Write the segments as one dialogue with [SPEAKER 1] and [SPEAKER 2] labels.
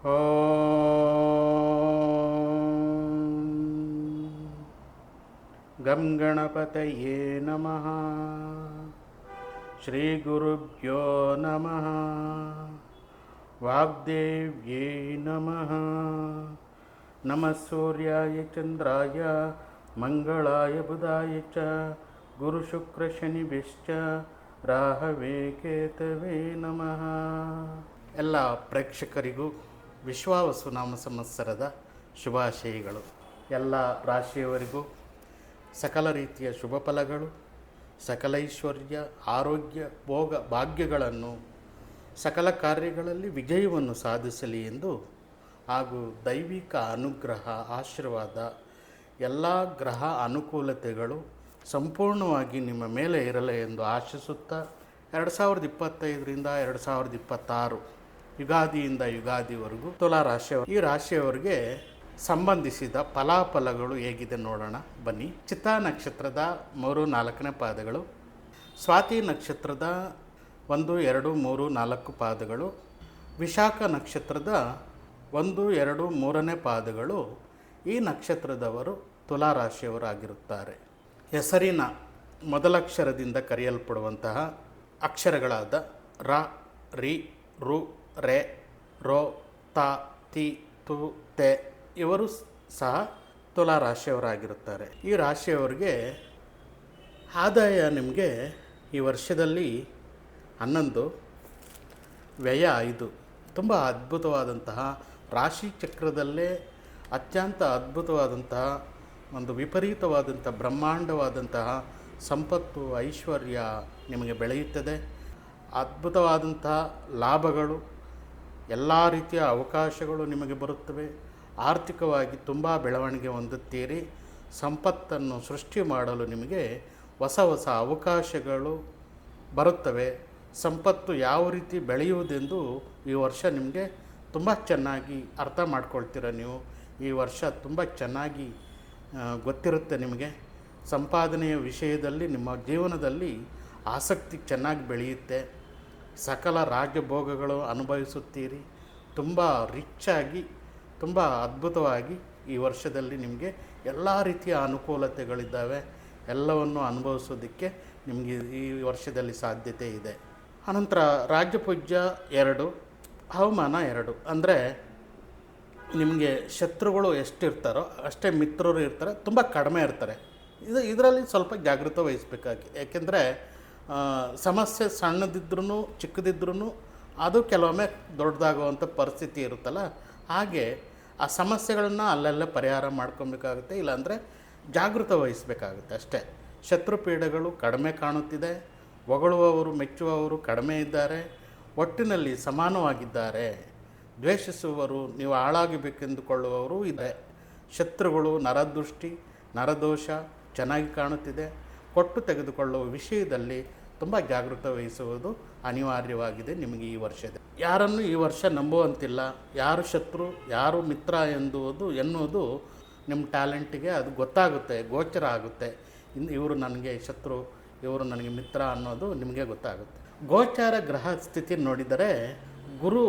[SPEAKER 1] ಓಂ ಗಂ ಗಣಪತಯೇ ನಮಃ. ಶ್ರೀ ಗುರುಭ್ಯೋ ನಮಃ. ವಾಗ್ದೇವ್ಯೇ ನಮಃ. ನಮಃ ಸೂರ್ಯಾಯ ಚಂದ್ರಾಯ ಮಂಗಳಾಯ ಬುಧಾಯ ಚ ಗುರು ಶುಕ್ರ ಶನಿಭಿಶ್ಚ ರಾಹವೇ ಕೇತವೇ ನಮಃ. ಎಲ್ಲ ಪ್ರೇಕ್ಷಕರಿಗೂ ವಿಶ್ವಾವಸು ನಾಮ ಸಂವತ್ಸರದ ಶುಭಾಶಯಗಳು. ಎಲ್ಲ ರಾಶಿಯವರಿಗೂ ಸಕಲ ರೀತಿಯ ಶುಭ ಫಲಗಳು, ಸಕಲ ಐಶ್ವರ್ಯ, ಆರೋಗ್ಯ, ಭೋಗ ಭಾಗ್ಯಗಳನ್ನು, ಸಕಲ ಕಾರ್ಯಗಳಲ್ಲಿ ವಿಜಯವನ್ನು ಸಾಧಿಸಲಿ ಎಂದು ಹಾಗೂ ದೈವಿಕ ಅನುಗ್ರಹ ಆಶೀರ್ವಾದ ಎಲ್ಲ ಗ್ರಹ ಅನುಕೂಲತೆಗಳು ಸಂಪೂರ್ಣವಾಗಿ ನಿಮ್ಮ ಮೇಲೆ ಇರಲಿ ಎಂದು ಆಶಿಸುತ್ತಾ 2025ರಿಂದ 2026 ಯುಗಾದಿಯಿಂದ ಯುಗಾದಿವರೆಗೂ ತುಲಾ ರಾಶಿಯವರು, ಈ ರಾಶಿಯವರಿಗೆ ಸಂಬಂಧಿಸಿದ ಫಲಾಫಲಗಳು ಹೇಗಿದೆ ನೋಡೋಣ ಬನ್ನಿ. ಚಿತ್ತಾ ನಕ್ಷತ್ರದ 3-4ನೇ ಪಾದಗಳು, ಸ್ವಾತಿ ನಕ್ಷತ್ರದ 1, 2, 3, 4 ಪಾದಗಳು, ವಿಶಾಖ ನಕ್ಷತ್ರದ 1, 2, 3ನೇ ಪಾದಗಳು ಈ ನಕ್ಷತ್ರದವರು ತುಲಾ ರಾಶಿಯವರಾಗಿರುತ್ತಾರೆ. ಹೆಸರಿನ ಮೊದಲಕ್ಷರದಿಂದ ಕರೆಯಲ್ಪಡುವಂತಹ ಅಕ್ಷರಗಳಾದ ರ, ರಿ, ರು, ರೆ, ರೋ, ತ, ತಿ, ತು, ತೆ ಇವರು ಸಹ ತುಲಾ ರಾಶಿಯವರಾಗಿರುತ್ತಾರೆ. ಈ ರಾಶಿಯವರಿಗೆ ಆದಾಯ ನಿಮಗೆ ಈ ವರ್ಷದಲ್ಲಿ 11, ವ್ಯಯ 5. ತುಂಬ ಅದ್ಭುತವಾದಂತಹ ರಾಶಿ ಚಕ್ರದಲ್ಲೇ ಅತ್ಯಂತ ಅದ್ಭುತವಾದಂತಹ ಒಂದು ವಿಪರೀತವಾದಂಥ ಬ್ರಹ್ಮಾಂಡವಾದಂತಹ ಸಂಪತ್ತು, ಐಶ್ವರ್ಯ ನಿಮಗೆ ಬೆಳೆಯುತ್ತದೆ. ಅದ್ಭುತವಾದಂತಹ ಲಾಭಗಳು, ಎಲ್ಲ ರೀತಿಯ ಅವಕಾಶಗಳು ನಿಮಗೆ ಬರುತ್ತವೆ. ಆರ್ಥಿಕವಾಗಿ ತುಂಬ ಬೆಳವಣಿಗೆ ಹೊಂದುತ್ತೀರಿ. ಸಂಪತ್ತನ್ನು ಸೃಷ್ಟಿ ಮಾಡಲು ನಿಮಗೆ ಹೊಸ ಹೊಸ ಅವಕಾಶಗಳು ಬರುತ್ತವೆ. ಸಂಪತ್ತು ಯಾವ ರೀತಿ ಬೆಳೆಯುವುದೆಂದು ಈ ವರ್ಷ ನಿಮಗೆ ತುಂಬ ಚೆನ್ನಾಗಿ ಅರ್ಥ ಮಾಡ್ಕೊಳ್ತೀರ. ನೀವು ಈ ವರ್ಷ ತುಂಬ ಚೆನ್ನಾಗಿ ಗೊತ್ತಿರುತ್ತೆ ನಿಮಗೆ. ಸಂಪಾದನೆಯ ವಿಷಯದಲ್ಲಿ ನಿಮ್ಮ ಜೀವನದಲ್ಲಿ ಆಸಕ್ತಿ ಚೆನ್ನಾಗಿ ಬೆಳೆಯುತ್ತೆ. ಸಕಲ ರಾಜಭೋಗಗಳು ಅನುಭವಿಸುತ್ತೀರಿ. ತುಂಬ ರಿಚ್ಚಾಗಿ, ತುಂಬ ಅದ್ಭುತವಾಗಿ ಈ ವರ್ಷದಲ್ಲಿ ನಿಮಗೆ ಎಲ್ಲ ರೀತಿಯ ಅನುಕೂಲತೆಗಳಿದ್ದಾವೆ. ಎಲ್ಲವನ್ನು ಅನುಭವಿಸೋದಕ್ಕೆ ನಿಮಗೆ ಈ ವರ್ಷದಲ್ಲಿ ಸಾಧ್ಯತೆ ಇದೆ. ಅನಂತರ ರಾಜ್ಯಪೂಜ್ಯ 2, ಹವಾಮಾನ 2. ಅಂದರೆ ನಿಮಗೆ ಶತ್ರುಗಳು ಎಷ್ಟಿರ್ತಾರೋ ಅಷ್ಟೇ ಮಿತ್ರರು ಇರ್ತಾರೆ, ತುಂಬ ಕಡಿಮೆ ಇರ್ತಾರೆ. ಇದರಲ್ಲಿ ಸ್ವಲ್ಪ ಜಾಗೃತೆ ವಹಿಸಬೇಕಾಗಿ. ಏಕೆಂದರೆ ಸಮಸ್ಯೆ ಸಣ್ಣದಿದ್ರೂ ಚಿಕ್ಕದಿದ್ರೂ ಅದು ಕೆಲವೊಮ್ಮೆ ದೊಡ್ಡದಾಗುವಂಥ ಪರಿಸ್ಥಿತಿ ಇರುತ್ತಲ್ಲ, ಹಾಗೆ ಆ ಸಮಸ್ಯೆಗಳನ್ನು ಅಲ್ಲೆಲ್ಲ ಪರಿಹಾರ ಮಾಡ್ಕೊಬೇಕಾಗುತ್ತೆ. ಇಲ್ಲಾಂದರೆ ಜಾಗೃತೆ ವಹಿಸಬೇಕಾಗುತ್ತೆ ಅಷ್ಟೇ. ಶತ್ರುಪೀಡೆಗಳು ಕಡಿಮೆ ಕಾಣುತ್ತಿದೆ. ಹೊಗಳುವವರು ಮೆಚ್ಚುವವರು ಕಡಿಮೆ ಇದ್ದಾರೆ. ಒಟ್ಟಿನಲ್ಲಿ ಸಮಾನವಾಗಿದ್ದಾರೆ. ದ್ವೇಷಿಸುವವರು, ನೀವು ಹಾಳಾಗಬೇಕೆಂದುಕೊಳ್ಳುವವರು ಇದೆ. ಶತ್ರುಗಳು, ನರದೃಷ್ಟಿ, ನರದೋಷ ಚೆನ್ನಾಗಿ ಕಾಣುತ್ತಿದೆ. ಕೊಟ್ಟು ತೆಗೆದುಕೊಳ್ಳುವ ವಿಷಯದಲ್ಲಿ ತುಂಬ ಜಾಗೃತೆ ವಹಿಸುವುದು ಅನಿವಾರ್ಯವಾಗಿದೆ ನಿಮಗೆ ಈ ವರ್ಷದ. ಯಾರನ್ನು ಈ ವರ್ಷ ನಂಬುವಂತಿಲ್ಲ. ಯಾರು ಶತ್ರು, ಯಾರು ಮಿತ್ರ ಎನ್ನುವುದು ನಿಮ್ಮ ಟ್ಯಾಲೆಂಟಿಗೆ ಅದು ಗೊತ್ತಾಗುತ್ತೆ, ಗೋಚರ ಆಗುತ್ತೆ. ಇವರು ನನಗೆ ಶತ್ರು, ಇವರು ನನಗೆ ಮಿತ್ರ ಅನ್ನೋದು ನಿಮಗೆ ಗೊತ್ತಾಗುತ್ತೆ. ಗೋಚಾರ ಗ್ರಹ ಸ್ಥಿತಿ ನೋಡಿದರೆ ಗುರು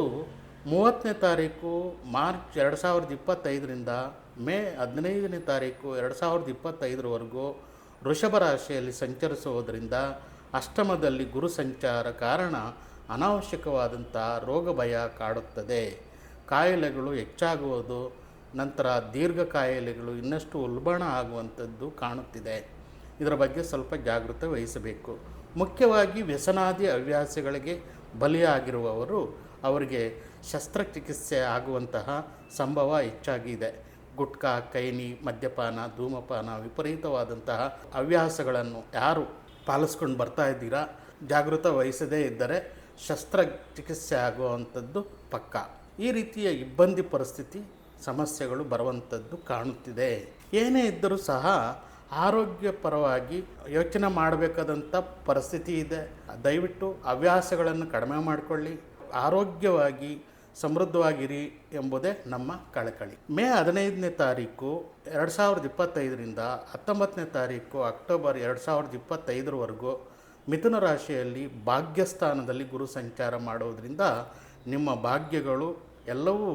[SPEAKER 1] 30ನೇ ತಾರೀಕು ಮಾರ್ಚ್ 2025ರಿಂದ ಮೇ 15ನೇ ತಾರೀಕು 2025ರವರೆಗೂ ವೃಷಭ ರಾಶಿಯಲ್ಲಿ ಸಂಚರಿಸುವುದರಿಂದ ಅಷ್ಟಮದಲ್ಲಿ ಗುರು ಸಂಚಾರ ಕಾರಣ ಅನಾವಶ್ಯಕವಾದಂಥ ರೋಗ ಭಯ ಕಾಡುತ್ತದೆ. ಕಾಯಿಲೆಗಳು ಹೆಚ್ಚಾಗುವುದು, ನಂತರ ದೀರ್ಘ ಕಾಯಿಲೆಗಳು ಇನ್ನಷ್ಟು ಉಲ್ಬಣ ಆಗುವಂಥದ್ದು ಕಾಣುತ್ತಿದೆ. ಇದರ ಬಗ್ಗೆ ಸ್ವಲ್ಪ ಜಾಗೃತೆ ವಹಿಸಬೇಕು. ಮುಖ್ಯವಾಗಿ ವ್ಯಸನಾದಿ ಹವ್ಯಾಸಗಳಿಗೆ ಬಲಿಯಾಗಿರುವವರು, ಅವರಿಗೆ ಶಸ್ತ್ರಚಿಕಿತ್ಸೆ ಆಗುವಂತಹ ಸಂಭವ ಹೆಚ್ಚಾಗಿದೆ. ಗುಟ್ಕಾ, ಕೈನಿ, ಮದ್ಯಪಾನ, ಧೂಮಪಾನ, ವಿಪರೀತವಾದಂತಹ ಹವ್ಯಾಸಗಳನ್ನು ಯಾರು ಪಾಲಿಸ್ಕೊಂಡು ಬರ್ತಾ ಇದ್ದೀರಾ, ಜಾಗೃತ ವಹಿಸದೇ ಇದ್ದರೆ ಶಸ್ತ್ರಚಿಕಿತ್ಸೆ ಆಗುವಂಥದ್ದು ಪಕ್ಕ. ಈ ರೀತಿಯ ಇಬ್ಬಂದಿ ಪರಿಸ್ಥಿತಿ, ಸಮಸ್ಯೆಗಳು ಬರುವಂಥದ್ದು ಕಾಣುತ್ತಿದೆ. ಏನೇ ಇದ್ದರೂ ಸಹ ಆರೋಗ್ಯಪರವಾಗಿ ಯೋಚನೆ ಮಾಡಬೇಕಾದಂಥ ಪರಿಸ್ಥಿತಿ ಇದೆ. ದಯವಿಟ್ಟು ಹವ್ಯಾಸಗಳನ್ನು ಕಡಿಮೆ ಮಾಡಿಕೊಳ್ಳಿ. ಆರೋಗ್ಯವಾಗಿ ಸಮೃದ್ಧವಾಗಿರಿ ಎಂಬುದೇ ನಮ್ಮ ಕಳಕಳಿ. ಮೇ 15ನೇ ತಾರೀಕು 2025ರಿಂದ 19ನೇ ತಾರೀಕು ಅಕ್ಟೋಬರ್ 2025ರವರೆಗೂ ಮಿಥುನ ರಾಶಿಯಲ್ಲಿ ಭಾಗ್ಯಸ್ಥಾನದಲ್ಲಿ ಗುರು ಸಂಚಾರ ಮಾಡುವುದರಿಂದ ನಿಮ್ಮ ಭಾಗ್ಯಗಳು ಎಲ್ಲವೂ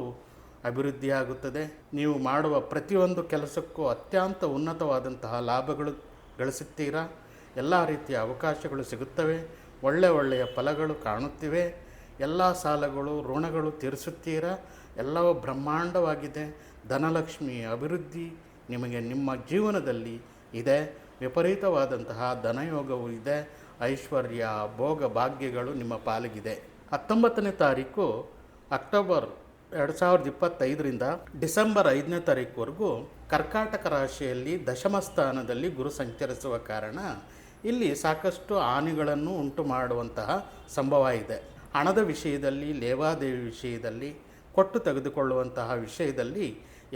[SPEAKER 1] ಅಭಿವೃದ್ಧಿಯಾಗುತ್ತದೆ. ನೀವು ಮಾಡುವ ಪ್ರತಿಯೊಂದು ಕೆಲಸಕ್ಕೂ ಅತ್ಯಂತ ಉನ್ನತವಾದಂತಹ ಲಾಭಗಳು ಗಳಿಸುತ್ತೀರಾ. ಎಲ್ಲ ರೀತಿಯ ಅವಕಾಶಗಳು ಸಿಗುತ್ತವೆ. ಒಳ್ಳೆಯ ಫಲಗಳು ಕಾಣುತ್ತಿವೆ. ಎಲ್ಲ ಸಾಲಗಳು ಋಣಗಳು ತೀರಿಸುತ್ತೀರಾ. ಎಲ್ಲವೂ ಬ್ರಹ್ಮಾಂಡವಾಗಿದೆ. ಧನಲಕ್ಷ್ಮಿ ಅಭಿವೃದ್ಧಿ ನಿಮಗೆ ನಿಮ್ಮ ಜೀವನದಲ್ಲಿ ಇದೆ. ವಿಪರೀತವಾದಂತಹ ಧನಯೋಗವೂ ಇದೆ. ಐಶ್ವರ್ಯ ಭೋಗ ಭಾಗ್ಯಗಳು ನಿಮ್ಮ ಪಾಲಿಗಿದೆ. 19ನೇ ತಾರೀಕು ಅಕ್ಟೋಬರ್ 2025ರಿಂದ ಡಿಸೆಂಬರ್ 5ನೇ ತಾರೀಕುವರೆಗೂ ಕರ್ಕಾಟಕ ರಾಶಿಯಲ್ಲಿ ದಶಮ ಸ್ಥಾನದಲ್ಲಿ ಗುರು ಸಂಚರಿಸುವ ಕಾರಣ ಇಲ್ಲಿ ಸಾಕಷ್ಟು ಹಾನಿಗಳನ್ನು ಉಂಟು ಮಾಡುವಂತಹ ಸಂಭವ ಇದೆ. ಹಣದ ವಿಷಯದಲ್ಲಿ, ಲೇವಾದೇವಿ ವಿಷಯದಲ್ಲಿ, ಕೊಟ್ಟು ತೆಗೆದುಕೊಳ್ಳುವಂತಹ ವಿಷಯದಲ್ಲಿ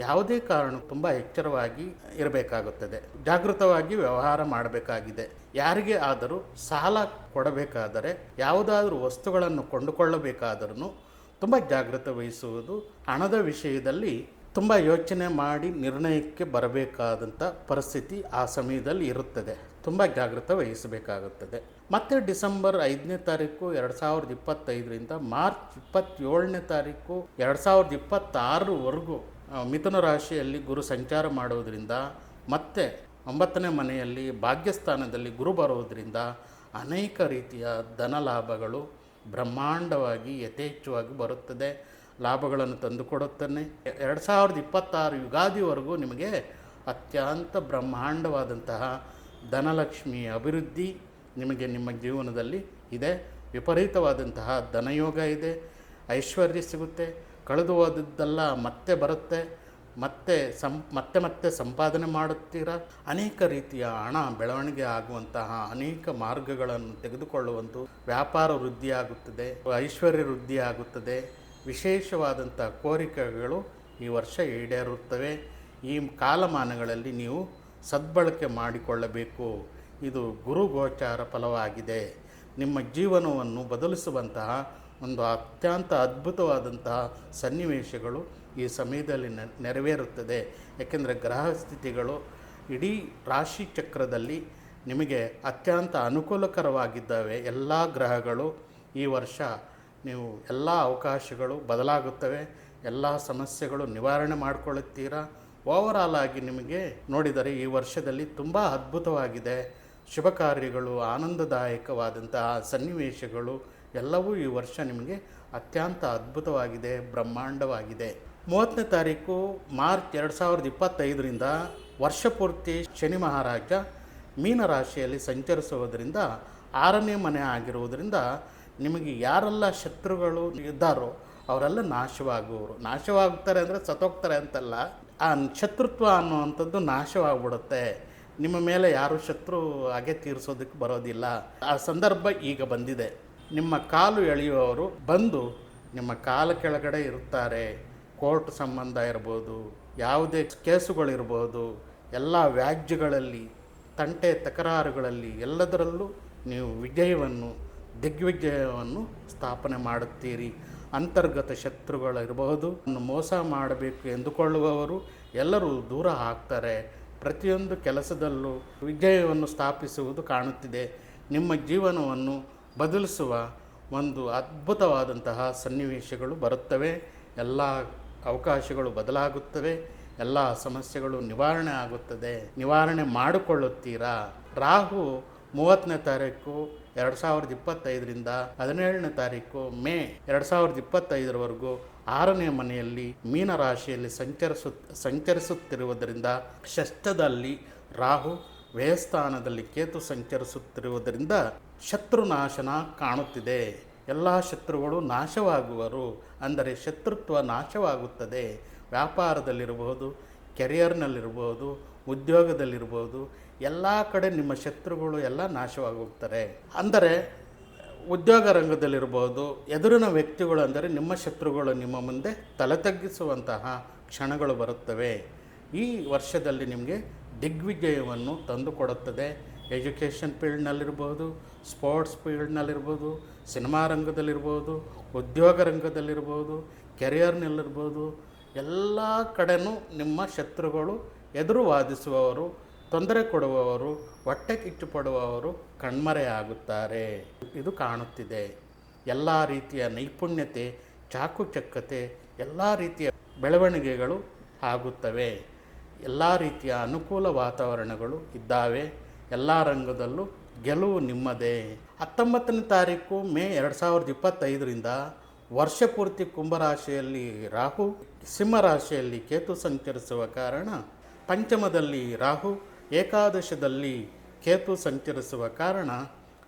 [SPEAKER 1] ಯಾವುದೇ ಕಾರಣ ತುಂಬ ಎಚ್ಚರವಾಗಿ ಇರಬೇಕಾಗುತ್ತದೆ. ಜಾಗೃತವಾಗಿ ವ್ಯವಹಾರ ಮಾಡಬೇಕಾಗಿದೆ. ಯಾರಿಗೆ ಆದರೂ ಸಾಲ ಕೊಡಬೇಕಾದರೆ, ಯಾವುದಾದ್ರೂ ವಸ್ತುಗಳನ್ನು ಕೊಂಡುಕೊಳ್ಳಬೇಕಾದರೂ ತುಂಬ ಜಾಗೃತೆ ವಹಿಸುವುದು. ಹಣದ ವಿಷಯದಲ್ಲಿ ತುಂಬ ಯೋಚನೆ ಮಾಡಿ ನಿರ್ಣಯಕ್ಕೆ ಬರಬೇಕಾದಂಥ ಪರಿಸ್ಥಿತಿ ಆ ಸಮಯದಲ್ಲಿ ಇರುತ್ತದೆ. ತುಂಬ ಜಾಗೃತೆ ವಹಿಸಬೇಕಾಗುತ್ತದೆ. ಮತ್ತು ಡಿಸೆಂಬರ್ 5ನೇ ತಾರೀಕು 2025ರಿಂದ ಮಾರ್ಚ್ 27ನೇ ತಾರೀಕು 2026ವರೆಗೂ ಮಿಥುನ ರಾಶಿಯಲ್ಲಿ ಗುರು ಸಂಚಾರ ಮಾಡುವುದರಿಂದ, ಮತ್ತು 9ನೇ ಮನೆಯಲ್ಲಿ ಭಾಗ್ಯಸ್ಥಾನದಲ್ಲಿ ಗುರು ಬರುವುದರಿಂದ ಅನೇಕ ರೀತಿಯ ಧನ ಲಾಭಗಳು ಬ್ರಹ್ಮಾಂಡವಾಗಿ ಯಥೇಚ್ಛವಾಗಿ ಬರುತ್ತದೆ. ಲಾಭಗಳನ್ನು ತಂದುಕೊಡುತ್ತಾನೆ. 2026 ಯುಗಾದಿವರೆಗೂ ನಿಮಗೆ ಅತ್ಯಂತ ಬ್ರಹ್ಮಾಂಡವಾದಂತಹ ಧನಲಕ್ಷ್ಮಿ ಅಭಿವೃದ್ಧಿ ನಿಮಗೆ ನಿಮ್ಮ ಜೀವನದಲ್ಲಿ ಇದೆ. ವಿಪರೀತವಾದಂತಹ ಧನಯೋಗ ಇದೆ. ಐಶ್ವರ್ಯ ಸಿಗುತ್ತೆ. ಕಳೆದು ಹೋದದ್ದೆಲ್ಲ ಮತ್ತೆ ಬರುತ್ತೆ. ಮತ್ತೆ ಸಂಪಾದನೆ ಮಾಡುತ್ತೀರಾ. ಅನೇಕ ರೀತಿಯ ಹಣ ಬೆಳವಣಿಗೆ ಆಗುವಂತಹ ಅನೇಕ ಮಾರ್ಗಗಳನ್ನು ತೆಗೆದುಕೊಳ್ಳುವಂಥ ವ್ಯಾಪಾರ ವೃದ್ಧಿಯಾಗುತ್ತದೆ. ಐಶ್ವರ್ಯ ವೃದ್ಧಿಯಾಗುತ್ತದೆ. ವಿಶೇಷವಾದಂಥ ಕೋರಿಕೆಗಳು ಈ ವರ್ಷ ಈಡೇರುತ್ತವೆ. ಈ ಕಾಲಮಾನಗಳಲ್ಲಿ ನೀವು ಸದ್ಬಳಕೆ ಮಾಡಿಕೊಳ್ಳಬೇಕು. ಇದು ಗುರು ಗೋಚಾರ ಫಲವಾಗಿದೆ. ನಿಮ್ಮ ಜೀವನವನ್ನು ಬದಲಿಸುವಂತಹ ಒಂದು ಅತ್ಯಂತ ಅದ್ಭುತವಾದಂತಹ ಸನ್ನಿವೇಶಗಳು ಈ ಸಮಯದಲ್ಲಿ ನೆರವೇರುತ್ತದೆ. ಏಕೆಂದರೆ ಗ್ರಹ ಸ್ಥಿತಿಗಳು ಇಡೀ ರಾಶಿ ಚಕ್ರದಲ್ಲಿ ನಿಮಗೆ ಅತ್ಯಂತ ಅನುಕೂಲಕರವಾಗಿದ್ದಾವೆ. ಎಲ್ಲ ಗ್ರಹಗಳು ಈ ವರ್ಷ ನೀವು ಎಲ್ಲ ಅವಕಾಶಗಳು ಬದಲಾಗುತ್ತವೆ. ಎಲ್ಲ ಸಮಸ್ಯೆಗಳು ನಿವಾರಣೆ ಮಾಡಿಕೊಳ್ಳುತ್ತೀರಾ. ಓವರಾಲ್ ಆಗಿ ನಿಮಗೆ ನೋಡಿದರೆ ಈ ವರ್ಷದಲ್ಲಿ ತುಂಬ ಅದ್ಭುತವಾಗಿದೆ. ಶುಭ ಕಾರ್ಯಗಳು, ಆನಂದದಾಯಕವಾದಂತಹ ಸನ್ನಿವೇಶಗಳು ಎಲ್ಲವೂ ಈ ವರ್ಷ ನಿಮಗೆ ಅತ್ಯಂತ ಅದ್ಭುತವಾಗಿದೆ, ಬ್ರಹ್ಮಾಂಡವಾಗಿದೆ. 30ನೇ ತಾರೀಕು ಮಾರ್ಚ್ 2025ರಿಂದ ವರ್ಷಪೂರ್ತಿ ಶನಿ ಮಹಾರಾಜ ಮೀನರಾಶಿಯಲ್ಲಿ ಸಂಚರಿಸುವುದರಿಂದ 6ನೇ ಮನೆ ಆಗಿರುವುದರಿಂದ ನಿಮಗೆ ಯಾರೆಲ್ಲ ಶತ್ರುಗಳು ಇದ್ದಾರೋ ಅವರೆಲ್ಲ ನಾಶವಾಗುತ್ತಾರೆ ಅಂದರೆ ಸತ್ತೋಗ್ತಾರೆ ಅಂತಲ್ಲ. ಆ ಶತ್ರುತ್ವ ಅನ್ನುವಂಥದ್ದು ನಾಶವಾಗ್ಬಿಡುತ್ತೆ. ನಿಮ್ಮ ಮೇಲೆ ಯಾರು ಶತ್ರು ಹಾಗೆ ತೀರಿಸೋದಕ್ಕೆ ಬರೋದಿಲ್ಲ. ಆ ಸಂದರ್ಭ ಈಗ ಬಂದಿದೆ. ನಿಮ್ಮ ಕಾಲು ಎಳೆಯುವವರು ಬಂದು ನಿಮ್ಮ ಕಾಲ ಕೆಳಗಡೆ ಇರುತ್ತಾರೆ. ಕೋರ್ಟ್ ಸಂಬಂಧ ಇರ್ಬೋದು, ಯಾವುದೇ ಕೇಸುಗಳಿರ್ಬೋದು, ಎಲ್ಲ ವ್ಯಾಜ್ಯಗಳಲ್ಲಿ, ತಂಟೆ ತಕರಾರುಗಳಲ್ಲಿ ಎಲ್ಲದರಲ್ಲೂ ನೀವು ದಿಗ್ವಿಜಯವನ್ನು ಸ್ಥಾಪನೆ ಮಾಡುತ್ತೀರಿ. ಅಂತರ್ಗತ ಶತ್ರುಗಳಿರಬಹುದು, ಮೋಸ ಮಾಡಬೇಕು ಎಂದುಕೊಳ್ಳುವವರು ಎಲ್ಲರೂ ದೂರ ಆಗ್ತಾರೆ. ಪ್ರತಿಯೊಂದು ಕೆಲಸದಲ್ಲೂ ವಿಜಯವನ್ನು ಸ್ಥಾಪಿಸುವುದು ಕಾಣುತ್ತಿದೆ. ನಿಮ್ಮ ಜೀವನವನ್ನು ಬದಲಿಸುವ ಒಂದು ಅದ್ಭುತವಾದಂತಹ ಸನ್ನಿವೇಶಗಳು ಬರುತ್ತವೆ. ಎಲ್ಲ ಅವಕಾಶಗಳು ಬದಲಾಗುತ್ತವೆ. ಎಲ್ಲ ಸಮಸ್ಯೆಗಳು ನಿವಾರಣೆ ಆಗುತ್ತದೆ. ನಿವಾರಣೆ ಮಾಡಿಕೊಳ್ಳುತ್ತೀರಾ. ರಾಹು 30ನೇ ತಾರೀಕು 2025ರಿಂದ 17ನೇ ತಾರೀಕು ಮೇ 2025ರವರೆಗೂ 6ನೇ ಮನೆಯಲ್ಲಿ ಮೀನರಾಶಿಯಲ್ಲಿ ಸಂಚರಿಸುತ್ತಿರುವುದರಿಂದ, ಷಷ್ಠದಲ್ಲಿ ರಾಹು, ವ್ಯಯಸ್ಥಾನದಲ್ಲಿ ಕೇತು ಸಂಚರಿಸುತ್ತಿರುವುದರಿಂದ ಶತ್ರುನಾಶನ ಕಾಣುತ್ತಿದೆ. ಎಲ್ಲ ಶತ್ರುಗಳು ನಾಶವಾಗುವರು. ಅಂದರೆ ಶತ್ರುತ್ವ ನಾಶವಾಗುತ್ತದೆ. ವ್ಯಾಪಾರದಲ್ಲಿರಬಹುದು, ಕೆರಿಯರ್ನಲ್ಲಿರ್ಬೋದು, ಉದ್ಯೋಗದಲ್ಲಿರ್ಬೋದು, ಎಲ್ಲ ಕಡೆ ನಿಮ್ಮ ಶತ್ರುಗಳು ಎಲ್ಲ ನಾಶವಾಗೋಗ್ತಾರೆ. ಅಂದರೆ ಉದ್ಯೋಗ ರಂಗದಲ್ಲಿರ್ಬೋದು, ಎದುರಿನ ವ್ಯಕ್ತಿಗಳು ಅಂದರೆ ನಿಮ್ಮ ಶತ್ರುಗಳು ನಿಮ್ಮ ಮುಂದೆ ತಲೆ ತಗ್ಗಿಸುವಂತಹ ಕ್ಷಣಗಳು ಬರುತ್ತವೆ. ಈ ವರ್ಷದಲ್ಲಿ ನಿಮಗೆ ದಿಗ್ವಿಜಯವನ್ನು ತಂದುಕೊಡುತ್ತದೆ. ಎಜುಕೇಷನ್ ಫೀಲ್ಡ್ನಲ್ಲಿರ್ಬೋದು, ಸ್ಪೋರ್ಟ್ಸ್ ಫೀಲ್ಡ್ನಲ್ಲಿರ್ಬೋದು, ಸಿನಿಮಾ ರಂಗದಲ್ಲಿರ್ಬೋದು, ಉದ್ಯೋಗ ರಂಗದಲ್ಲಿರ್ಬೋದು, ಕೆರಿಯರ್ನಲ್ಲಿರ್ಬೋದು, ಎಲ್ಲ ಕಡೆನೂ ನಿಮ್ಮ ಶತ್ರುಗಳು, ಎದುರು ವಾದಿಸುವವರು, ತೊಂದರೆ ಕೊಡುವವರು, ಹೊಟ್ಟೆ ಕಿಚ್ಚು ಪಡುವವರು ಕಣ್ಮರೆಯಾಗುತ್ತಾರೆ. ಇದು ಕಾಣುತ್ತಿದೆ. ಎಲ್ಲ ರೀತಿಯ ನೈಪುಣ್ಯತೆ, ಚಾಕುಚಕ್ಯತೆ ಎಲ್ಲ ರೀತಿಯ ಬೆಳವಣಿಗೆಗಳು ಆಗುತ್ತವೆ. ಎಲ್ಲ ರೀತಿಯ ಅನುಕೂಲ ವಾತಾವರಣಗಳು ಇದ್ದಾವೆ. ಎಲ್ಲ ರಂಗದಲ್ಲೂ ಗೆಲುವು ನಿಮ್ಮದೇ. 19ನೇ ತಾರೀಕು ಮೇ 2025ರಿಂದ ವರ್ಷ ಪೂರ್ತಿ ಕುಂಭರಾಶಿಯಲ್ಲಿ ರಾಹು, ಸಿಂಹರಾಶಿಯಲ್ಲಿ ಕೇತು ಸಂಚರಿಸುವ ಕಾರಣ, ಪಂಚಮದಲ್ಲಿ ರಾಹು, ಏಕಾದಶದಲ್ಲಿ ಕೇತು ಸಂಚರಿಸುವ ಕಾರಣ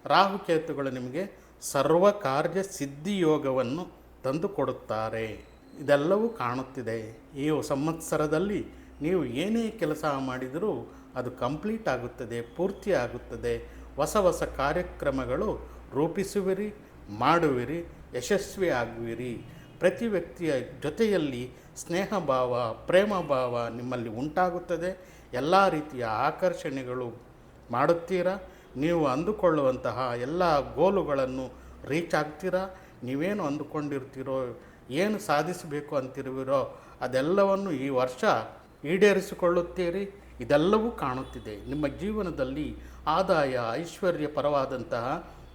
[SPEAKER 1] ರಾಹುಕೇತುಗಳು ನಿಮಗೆ ಸರ್ವ ಕಾರ್ಯ ಸಿದ್ಧಿ ಯೋಗವನ್ನು ತಂದುಕೊಡುತ್ತಾರೆ. ಇದೆಲ್ಲವೂ ಕಾಣುತ್ತಿದೆ. ಈ ಸಂವತ್ಸರದಲ್ಲಿ ನೀವು ಏನೇ ಕೆಲಸ ಮಾಡಿದರೂ ಅದು ಕಂಪ್ಲೀಟ್ ಆಗುತ್ತದೆ, ಪೂರ್ತಿ ಆಗುತ್ತದೆ. ಹೊಸ ಹೊಸ ಕಾರ್ಯಕ್ರಮಗಳು ರೂಪಿಸುವಿರಿ, ಮಾಡುವಿರಿ, ಯಶಸ್ವಿ ಆಗುವಿರಿ. ಪ್ರತಿ ವ್ಯಕ್ತಿಯ ಜೊತೆಯಲ್ಲಿ ಸ್ನೇಹ ಭಾವ, ಪ್ರೇಮ ಭಾವ ನಿಮ್ಮಲ್ಲಿ ಉಂಟಾಗುತ್ತದೆ. ಎಲ್ಲ ರೀತಿಯ ಆಕರ್ಷಣೆಗಳು ಮಾಡುತ್ತೀರಾ. ನೀವು ಅಂದುಕೊಳ್ಳುವಂತಹ ಎಲ್ಲ ಗೋಲುಗಳನ್ನು ರೀಚ್ ಆಗ್ತೀರಾ. ನೀವೇನು ಅಂದುಕೊಂಡಿರ್ತೀರೋ, ಏನು ಸಾಧಿಸಬೇಕು ಅಂತಿರುವಿರೋ ಅದೆಲ್ಲವನ್ನು ಈ ವರ್ಷ ಈಡೇರಿಸಿಕೊಳ್ಳುತ್ತೀರಿ. ಇದೆಲ್ಲವೂ ಕಾಣುತ್ತಿದೆ. ನಿಮ್ಮ ಜೀವನದಲ್ಲಿ ಆದಾಯ, ಐಶ್ವರ್ಯ ಪರವಾದಂತಹ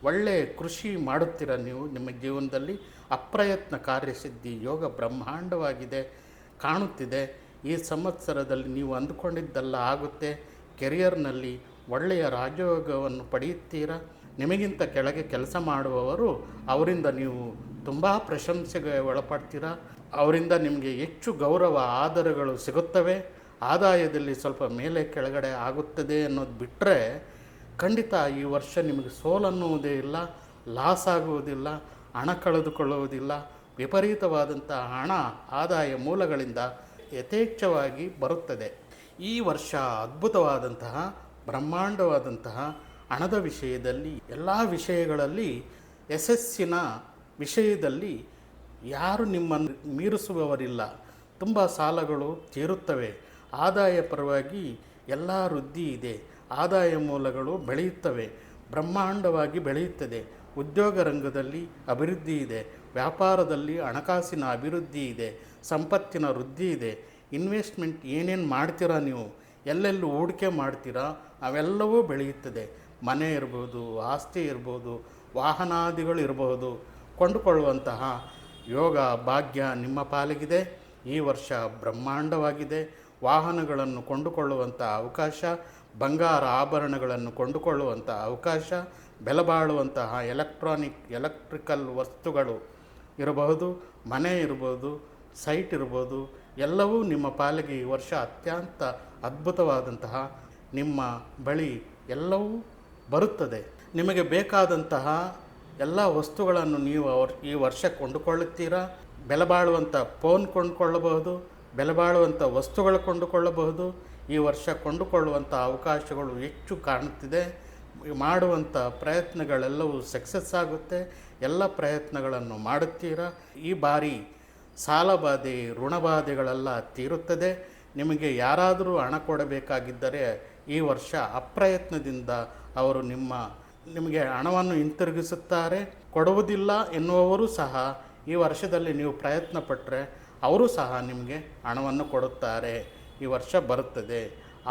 [SPEAKER 1] ಒಳ್ಳೆಯ ಕೃಷಿ ಮಾಡುತ್ತೀರ. ನೀವು ನಿಮ್ಮ ಜೀವನದಲ್ಲಿ ಅಪ್ರಯತ್ನ ಕಾರ್ಯಸಿದ್ಧಿ ಯೋಗ ಬ್ರಹ್ಮಾಂಡವಾಗಿದೆ, ಕಾಣುತ್ತಿದೆ. ಈ ಸಂವತ್ಸರದಲ್ಲಿ ನೀವು ಅಂದುಕೊಂಡಿದ್ದೆಲ್ಲ ಆಗುತ್ತೆ. ಕೆರಿಯರ್ನಲ್ಲಿ ಒಳ್ಳೆಯ ರಾಜಯೋಗವನ್ನು ಪಡೆಯುತ್ತೀರಾ. ನಿಮಗಿಂತ ಕೆಳಗೆ ಕೆಲಸ ಮಾಡುವವರು, ಅವರಿಂದ ನೀವು ತುಂಬ ಪ್ರಶಂಸೆಗೆ ಒಳಪಡ್ತೀರಾ. ಅವರಿಂದ ನಿಮಗೆ ಹೆಚ್ಚು ಗೌರವ, ಆದರಗಳು ಸಿಗುತ್ತವೆ. ಆದಾಯದಲ್ಲಿ ಸ್ವಲ್ಪ ಮೇಲೆ ಕೆಳಗಡೆ ಆಗುತ್ತದೆ ಅನ್ನೋದು ಬಿಟ್ಟರೆ ಖಂಡಿತ ಈ ವರ್ಷ ನಿಮಗೆ ಸೋಲನ್ನುವುದೇ ಇಲ್ಲ, ಲಾಸ್ ಆಗುವುದಿಲ್ಲ, ಹಣ ಕಳೆದುಕೊಳ್ಳುವುದಿಲ್ಲ. ವಿಪರೀತವಾದಂಥ ಹಣ ಆದಾಯ ಮೂಲಗಳಿಂದ ಯಥೇಚ್ಛವಾಗಿ ಬರುತ್ತದೆ. ಈ ವರ್ಷ ಅದ್ಭುತವಾದಂತಹ ಬ್ರಹ್ಮಾಂಡವಾದಂತಹ ಹಣದ ವಿಷಯದಲ್ಲಿ, ಎಲ್ಲ ವಿಷಯಗಳಲ್ಲಿ, ಯಶಸ್ಸಿನ ವಿಷಯದಲ್ಲಿ ಯಾರು ನಿಮ್ಮನ್ನು ಮೀರಿಸುವವರಿಲ್ಲ. ತುಂಬ ಸಾಲಗಳು ತೀರುತ್ತವೆ. ಆದಾಯ ಪರವಾಗಿ ಎಲ್ಲ ವೃದ್ಧಿ ಇದೆ. ಆದಾಯ ಮೂಲಗಳು ಬೆಳೆಯುತ್ತವೆ, ಬ್ರಹ್ಮಾಂಡವಾಗಿ ಬೆಳೆಯುತ್ತದೆ. ಉದ್ಯೋಗ ರಂಗದಲ್ಲಿ ಅಭಿವೃದ್ಧಿ ಇದೆ. ವ್ಯಾಪಾರದಲ್ಲಿ ಹಣಕಾಸಿನ ಅಭಿವೃದ್ಧಿ ಇದೆ. ಸಂಪತ್ತಿನ ವೃದ್ಧಿ ಇದೆ. ಇನ್ವೆಸ್ಟ್ಮೆಂಟ್ ಏನೇನು ಮಾಡ್ತೀರಾ, ನೀವು ಎಲ್ಲೆಲ್ಲೂ ಹೂಡಿಕೆ ಮಾಡ್ತೀರಾ, ಅವೆಲ್ಲವೂ ಬೆಳೆಯುತ್ತದೆ. ಮನೆ ಇರ್ಬೋದು, ಆಸ್ತಿ ಇರ್ಬೋದು, ವಾಹನಾದಿಗಳು ಇರಬಹುದು. ಕೊಂಡುಕೊಳ್ಳುವಂತಹ ಯೋಗ ಭಾಗ್ಯ ನಿಮ್ಮ ಪಾಲಿಗಿದೆ. ಈ ವರ್ಷ ಬ್ರಹ್ಮಾಂಡವಾಗಿದೆ. ವಾಹನಗಳನ್ನು ಕೊಂಡುಕೊಳ್ಳುವಂಥ ಅವಕಾಶ, ಬಂಗಾರ ಆಭರಣಗಳನ್ನು ಕೊಂಡುಕೊಳ್ಳುವಂಥ ಅವಕಾಶ, ಬೆಲೆ ಬಾಳುವಂತಹ ಎಲೆಕ್ಟ್ರಿಕಲ್ ವಸ್ತುಗಳು ಇರಬಹುದು, ಮನೆ ಇರ್ಬೋದು, ಸೈಟ್ ಇರ್ಬೋದು, ಎಲ್ಲವೂ ನಿಮ್ಮ ಪಾಲಿಗೆ ಈ ವರ್ಷ ಅತ್ಯಂತ ಅದ್ಭುತವಾದಂತಹ ನಿಮ್ಮ ಬಳಿ ಎಲ್ಲವೂ ಬರುತ್ತದೆ. ನಿಮಗೆ ಬೇಕಾದಂತಹ ಎಲ್ಲ ವಸ್ತುಗಳನ್ನು ನೀವು ಈ ವರ್ಷ ಕೊಂಡುಕೊಳ್ಳುತ್ತೀರಾ. ಬೆಲೆ ಬಾಳುವಂಥ ಫೋನ್ ಕೊಂಡುಕೊಳ್ಳಬಹುದು, ಬೆಲೆ ಬಾಳುವಂಥ ವಸ್ತುಗಳು ಕೊಂಡುಕೊಳ್ಳಬಹುದು. ಈ ವರ್ಷ ಕೊಂಡುಕೊಳ್ಳುವಂಥ ಅವಕಾಶಗಳು ಹೆಚ್ಚು ಕಾಣುತ್ತಿದೆ. ಮಾಡುವಂಥ ಪ್ರಯತ್ನಗಳೆಲ್ಲವೂ ಸಕ್ಸಸ್ ಆಗುತ್ತೆ. ಎಲ್ಲ ಪ್ರಯತ್ನಗಳನ್ನು ಮಾಡುತ್ತೀರಾ. ಈ ಬಾರಿ ಸಾಲಬಾಧೆ, ಋಣಬಾಧೆಗಳೆಲ್ಲ ತೀರುತ್ತದೆ. ನಿಮಗೆ ಯಾರಾದರೂ ಹಣ ಕೊಡಬೇಕಾಗಿದ್ದರೆ ಈ ವರ್ಷ ಅಪ್ರಯತ್ನದಿಂದ ಅವರು ನಿಮಗೆ ಹಣವನ್ನು ಹಿಂತಿರುಗಿಸುತ್ತಾರೆ. ಕೊಡುವುದಿಲ್ಲ ಎನ್ನುವವರು ಸಹ ಈ ವರ್ಷದಲ್ಲಿ ನೀವು ಪ್ರಯತ್ನ ಪಟ್ಟರೆ ಅವರು ಸಹ ನಿಮಗೆ ಹಣವನ್ನು ಕೊಡುತ್ತಾರೆ. ಈ ವರ್ಷ ಬರುತ್ತದೆ.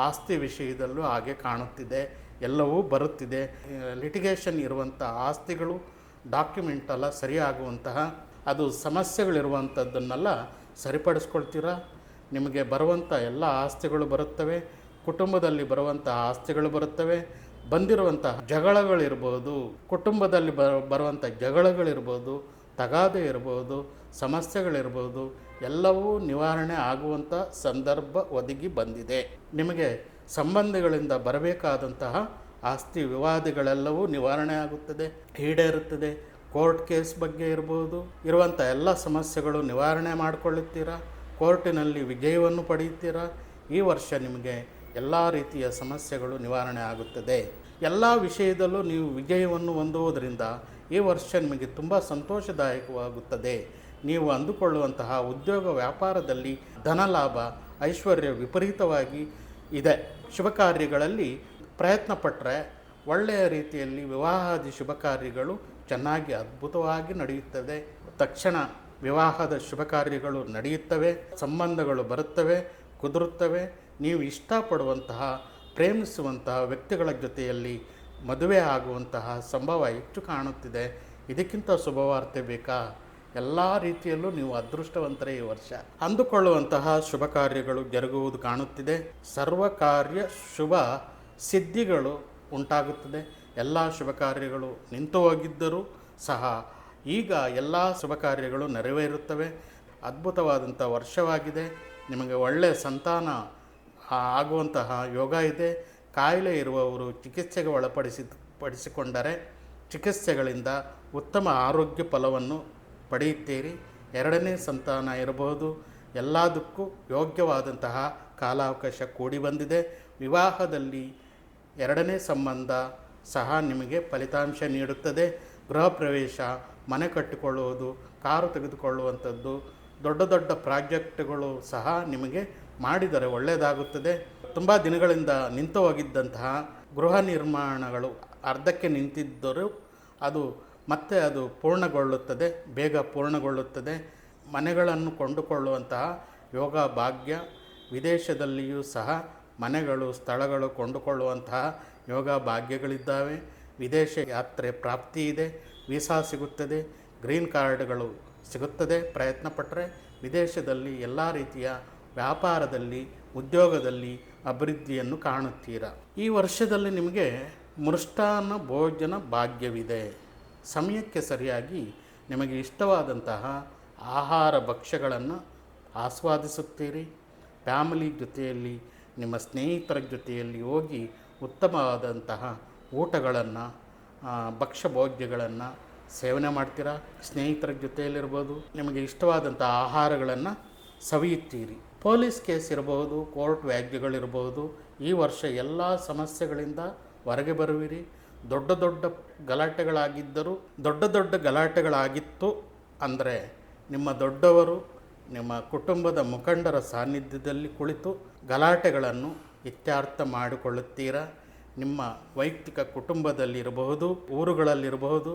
[SPEAKER 1] ಆಸ್ತಿ ವಿಷಯದಲ್ಲೂ ಹಾಗೆ ಕಾಣುತ್ತಿದೆ. ಎಲ್ಲವೂ ಬರುತ್ತಿದೆ. ಲಿಟಿಗೇಷನ್ ಇರುವಂಥ ಆಸ್ತಿಗಳು, ಡಾಕ್ಯುಮೆಂಟ್ ಎಲ್ಲ ಸರಿಯಾಗುವಂತಹ, ಅದು ಸಮಸ್ಯೆಗಳಿರುವಂಥದ್ದನ್ನೆಲ್ಲ ಸರಿಪಡಿಸ್ಕೊಳ್ತೀರಾ. ನಿಮಗೆ ಬರುವಂಥ ಎಲ್ಲ ಆಸ್ತಿಗಳು ಬರುತ್ತವೆ. ಕುಟುಂಬದಲ್ಲಿ ಬರುವಂಥ ಆಸ್ತಿಗಳು ಬರುತ್ತವೆ. ಬಂದಿರುವಂತಹ ಜಗಳಗಳಿರ್ಬೋದು, ಕುಟುಂಬದಲ್ಲಿ ಬರುವಂಥ ಜಗಳಗಳಿರ್ಬೋದು, ತಗಾದೆ ಇರ್ಬೋದು, ಸಮಸ್ಯೆಗಳಿರ್ಬೋದು, ಎಲ್ಲವೂ ನಿವಾರಣೆ ಆಗುವಂಥ ಸಂದರ್ಭ ಒದಗಿ ಬಂದಿದೆ. ನಿಮಗೆ ಸಂಬಂಧಿಗಳಿಂದ ಬರಬೇಕಾದಂತಹ ಆಸ್ತಿ ವಿವಾದಗಳೆಲ್ಲವೂ ನಿವಾರಣೆ ಆಗುತ್ತದೆ, ಈಡೇರುತ್ತದೆ. ಕೋರ್ಟ್ ಕೇಸ್ ಬಗ್ಗೆ ಇರ್ಬೋದು, ಇರುವಂಥ ಎಲ್ಲ ಸಮಸ್ಯೆಗಳು ನಿವಾರಣೆ ಮಾಡಿಕೊಳ್ಳುತ್ತೀರಾ. ಕೋರ್ಟಿನಲ್ಲಿ ವಿಜಯವನ್ನು ಪಡೆಯುತ್ತೀರಾ. ಈ ವರ್ಷ ನಿಮಗೆ ಎಲ್ಲ ರೀತಿಯ ಸಮಸ್ಯೆಗಳು ನಿವಾರಣೆ ಆಗುತ್ತದೆ. ಎಲ್ಲ ವಿಷಯದಲ್ಲೂ ನೀವು ವಿಜಯವನ್ನು ಹೊಂದುವುದರಿಂದ ಈ ವರ್ಷ ನಿಮಗೆ ತುಂಬ ಸಂತೋಷದಾಯಕವಾಗುತ್ತದೆ. ನೀವು ಅಂದುಕೊಳ್ಳುವಂತಹ ಉದ್ಯೋಗ ವ್ಯಾಪಾರದಲ್ಲಿ ಧನಲಾಭ, ಐಶ್ವರ್ಯ ವಿಪರೀತವಾಗಿ ಇದೆ. ಶುಭ ಕಾರ್ಯಗಳಲ್ಲಿ ಪ್ರಯತ್ನ ಪಟ್ಟರೆ ಒಳ್ಳೆಯ ರೀತಿಯಲ್ಲಿ ವಿವಾಹಾದಿ ಶುಭ ಕಾರ್ಯಗಳು ಚೆನ್ನಾಗಿ ಅದ್ಭುತವಾಗಿ ನಡೆಯುತ್ತದೆ. ತಕ್ಷಣ ವಿವಾಹದ ಶುಭ ಕಾರ್ಯಗಳು ನಡೆಯುತ್ತವೆ. ಸಂಬಂಧಗಳು ಬರುತ್ತವೆ, ಕುದುರುತ್ತವೆ. ನೀವು ಇಷ್ಟಪಡುವಂತಹ, ಪ್ರೇಮಿಸುವಂತಹ ವ್ಯಕ್ತಿಗಳ ಜೊತೆಯಲ್ಲಿ ಮದುವೆ ಆಗುವಂತಹ ಸಂಭವ ಹೆಚ್ಚು ಕಾಣುತ್ತಿದೆ. ಇದಕ್ಕಿಂತ ಶುಭವಾರ್ತೆ ಬೇಕಾ? ಎಲ್ಲ ರೀತಿಯಲ್ಲೂ ನೀವು ಅದೃಷ್ಟವಂತರೇ ಈ ವರ್ಷ. ಅಂದುಕೊಳ್ಳುವಂತಹ ಶುಭ ಕಾರ್ಯಗಳು ಜರುಗುವುದು ಕಾಣುತ್ತಿದೆ. ಸರ್ವ ಕಾರ್ಯ ಶುಭ ಸಿದ್ಧಿಗಳು ಉಂಟಾಗುತ್ತದೆ. ಎಲ್ಲ ಶುಭ ಕಾರ್ಯಗಳು ನಿಂತು ಹೋಗಿದ್ದರೂ ಸಹ ಈಗ ಎಲ್ಲ ಶುಭ ಕಾರ್ಯಗಳು ನೆರವೇರುತ್ತವೆ. ಅದ್ಭುತವಾದಂಥ ವರ್ಷವಾಗಿದೆ. ನಿಮಗೆ ಒಳ್ಳೆಯ ಸಂತಾನ ಆಗುವಂತಹ ಯೋಗ ಇದೆ. ಕಾಯಿಲೆ ಇರುವವರು ಚಿಕಿತ್ಸೆಗೆ ಪಡಿಸಿಕೊಂಡರೆ ಚಿಕಿತ್ಸೆಗಳಿಂದ ಉತ್ತಮ ಆರೋಗ್ಯ ಫಲವನ್ನು ಪಡೆಯುತ್ತೀರಿ. ಎರಡನೇ ಸಂತಾನ ಇರಬಹುದು. ಎಲ್ಲದಕ್ಕೂ ಯೋಗ್ಯವಾದಂತಹ ಕಾಲಾವಕಾಶ ಕೂಡಿ ಬಂದಿದೆ. ವಿವಾಹದಲ್ಲಿ ಎರಡನೇ ಸಂಬಂಧ ಸಹ ನಿಮಗೆ ಫಲಿತಾಂಶ ನೀಡುತ್ತದೆ. ಗೃಹ ಪ್ರವೇಶ, ಮನೆ ಕಟ್ಟಿಕೊಳ್ಳುವುದು, ಕಾರು ತೆಗೆದುಕೊಳ್ಳುವಂಥದ್ದು, ದೊಡ್ಡ ದೊಡ್ಡ ಪ್ರಾಜೆಕ್ಟ್ಗಳು ಸಹ ನಿಮಗೆ ಮಾಡಿದರೆ ಒಳ್ಳೆಯದಾಗುತ್ತದೆ. ತುಂಬ ದಿನಗಳಿಂದ ನಿಂತು ಹೋಗಿದ್ದಂತಹ ಗೃಹ ನಿರ್ಮಾಣಗಳು ಅರ್ಧಕ್ಕೆ ನಿಂತಿದ್ದರೂ ಅದು ಪೂರ್ಣಗೊಳ್ಳುತ್ತದೆ, ಬೇಗ ಪೂರ್ಣಗೊಳ್ಳುತ್ತದೆ. ಮನೆಗಳನ್ನು ಕೊಂಡುಕೊಳ್ಳುವಂತಹ ಯೋಗ ಭಾಗ್ಯ, ವಿದೇಶದಲ್ಲಿಯೂ ಸಹ ಮನೆಗಳು ಸ್ಥಳಗಳು ಕೊಂಡುಕೊಳ್ಳುವಂತಹ ಯೋಗ ಭಾಗ್ಯಗಳಿದ್ದಾವೆ. ವಿದೇಶ ಯಾತ್ರೆ ಪ್ರಾಪ್ತಿ ಇದೆ. ವೀಸಾ ಸಿಗುತ್ತದೆ, ಗ್ರೀನ್ ಕಾರ್ಡ್ಗಳು ಸಿಗುತ್ತದೆ. ಪ್ರಯತ್ನ ಪಟ್ಟರೆ ವಿದೇಶದಲ್ಲಿ ಎಲ್ಲ ರೀತಿಯ ವ್ಯಾಪಾರದಲ್ಲಿ, ಉದ್ಯೋಗದಲ್ಲಿ ಅಭಿವೃದ್ಧಿಯನ್ನು ಕಾಣುತ್ತೀರ. ಈ ವರ್ಷದಲ್ಲಿ ನಿಮಗೆ ಮೃಷ್ಟಾನ್ನ ಭೋಜನ ಭಾಗ್ಯವಿದೆ. ಸಮಯಕ್ಕೆ ಸರಿಯಾಗಿ ನಿಮಗೆ ಇಷ್ಟವಾದಂತಹ ಆಹಾರ ಭಕ್ಷ್ಯಗಳನ್ನು ಆಸ್ವಾದಿಸುತ್ತೀರಿ. ಫ್ಯಾಮಿಲಿ ಜೊತೆಯಲ್ಲಿ, ನಿಮ್ಮ ಸ್ನೇಹಿತರ ಜೊತೆಯಲ್ಲಿ ಹೋಗಿ ಉತ್ತಮವಾದಂತಹ ಊಟಗಳನ್ನು, ಭಕ್ಷ್ಯ ಭೋಜ್ಯಗಳನ್ನು ಸೇವನೆ ಮಾಡ್ತೀರಾ. ಸ್ನೇಹಿತರ ಜೊತೆಯಲ್ಲಿರ್ಬೋದು, ನಿಮಗೆ ಇಷ್ಟವಾದಂಥ ಆಹಾರಗಳನ್ನು ಸವಿಯುತ್ತೀರಿ. ಪೊಲೀಸ್ ಕೇಸ್ ಇರಬಹುದು, ಕೋರ್ಟ್ ವ್ಯಾಜ್ಯಗಳಿರ್ಬೋದು. ಈ ವರ್ಷ ಎಲ್ಲ ಸಮಸ್ಯೆಗಳಿಂದ ಹೊರಗೆ ಬರುವಿರಿ. ದೊಡ್ಡ ಗಲಾಟೆಗಳಾಗಿತ್ತು ಅಂದರೆ ನಿಮ್ಮ ದೊಡ್ಡವರು, ನಿಮ್ಮ ಕುಟುಂಬದ ಮುಖಂಡರ ಸಾನ್ನಿಧ್ಯದಲ್ಲಿ ಕುಳಿತು ಗಲಾಟೆಗಳನ್ನು ಇತ್ಯರ್ಥ ಮಾಡಿಕೊಳ್ಳುತ್ತೀರಾ. ನಿಮ್ಮ ವೈಯಕ್ತಿಕ ಕುಟುಂಬದಲ್ಲಿರಬಹುದು, ಊರುಗಳಲ್ಲಿರಬಹುದು,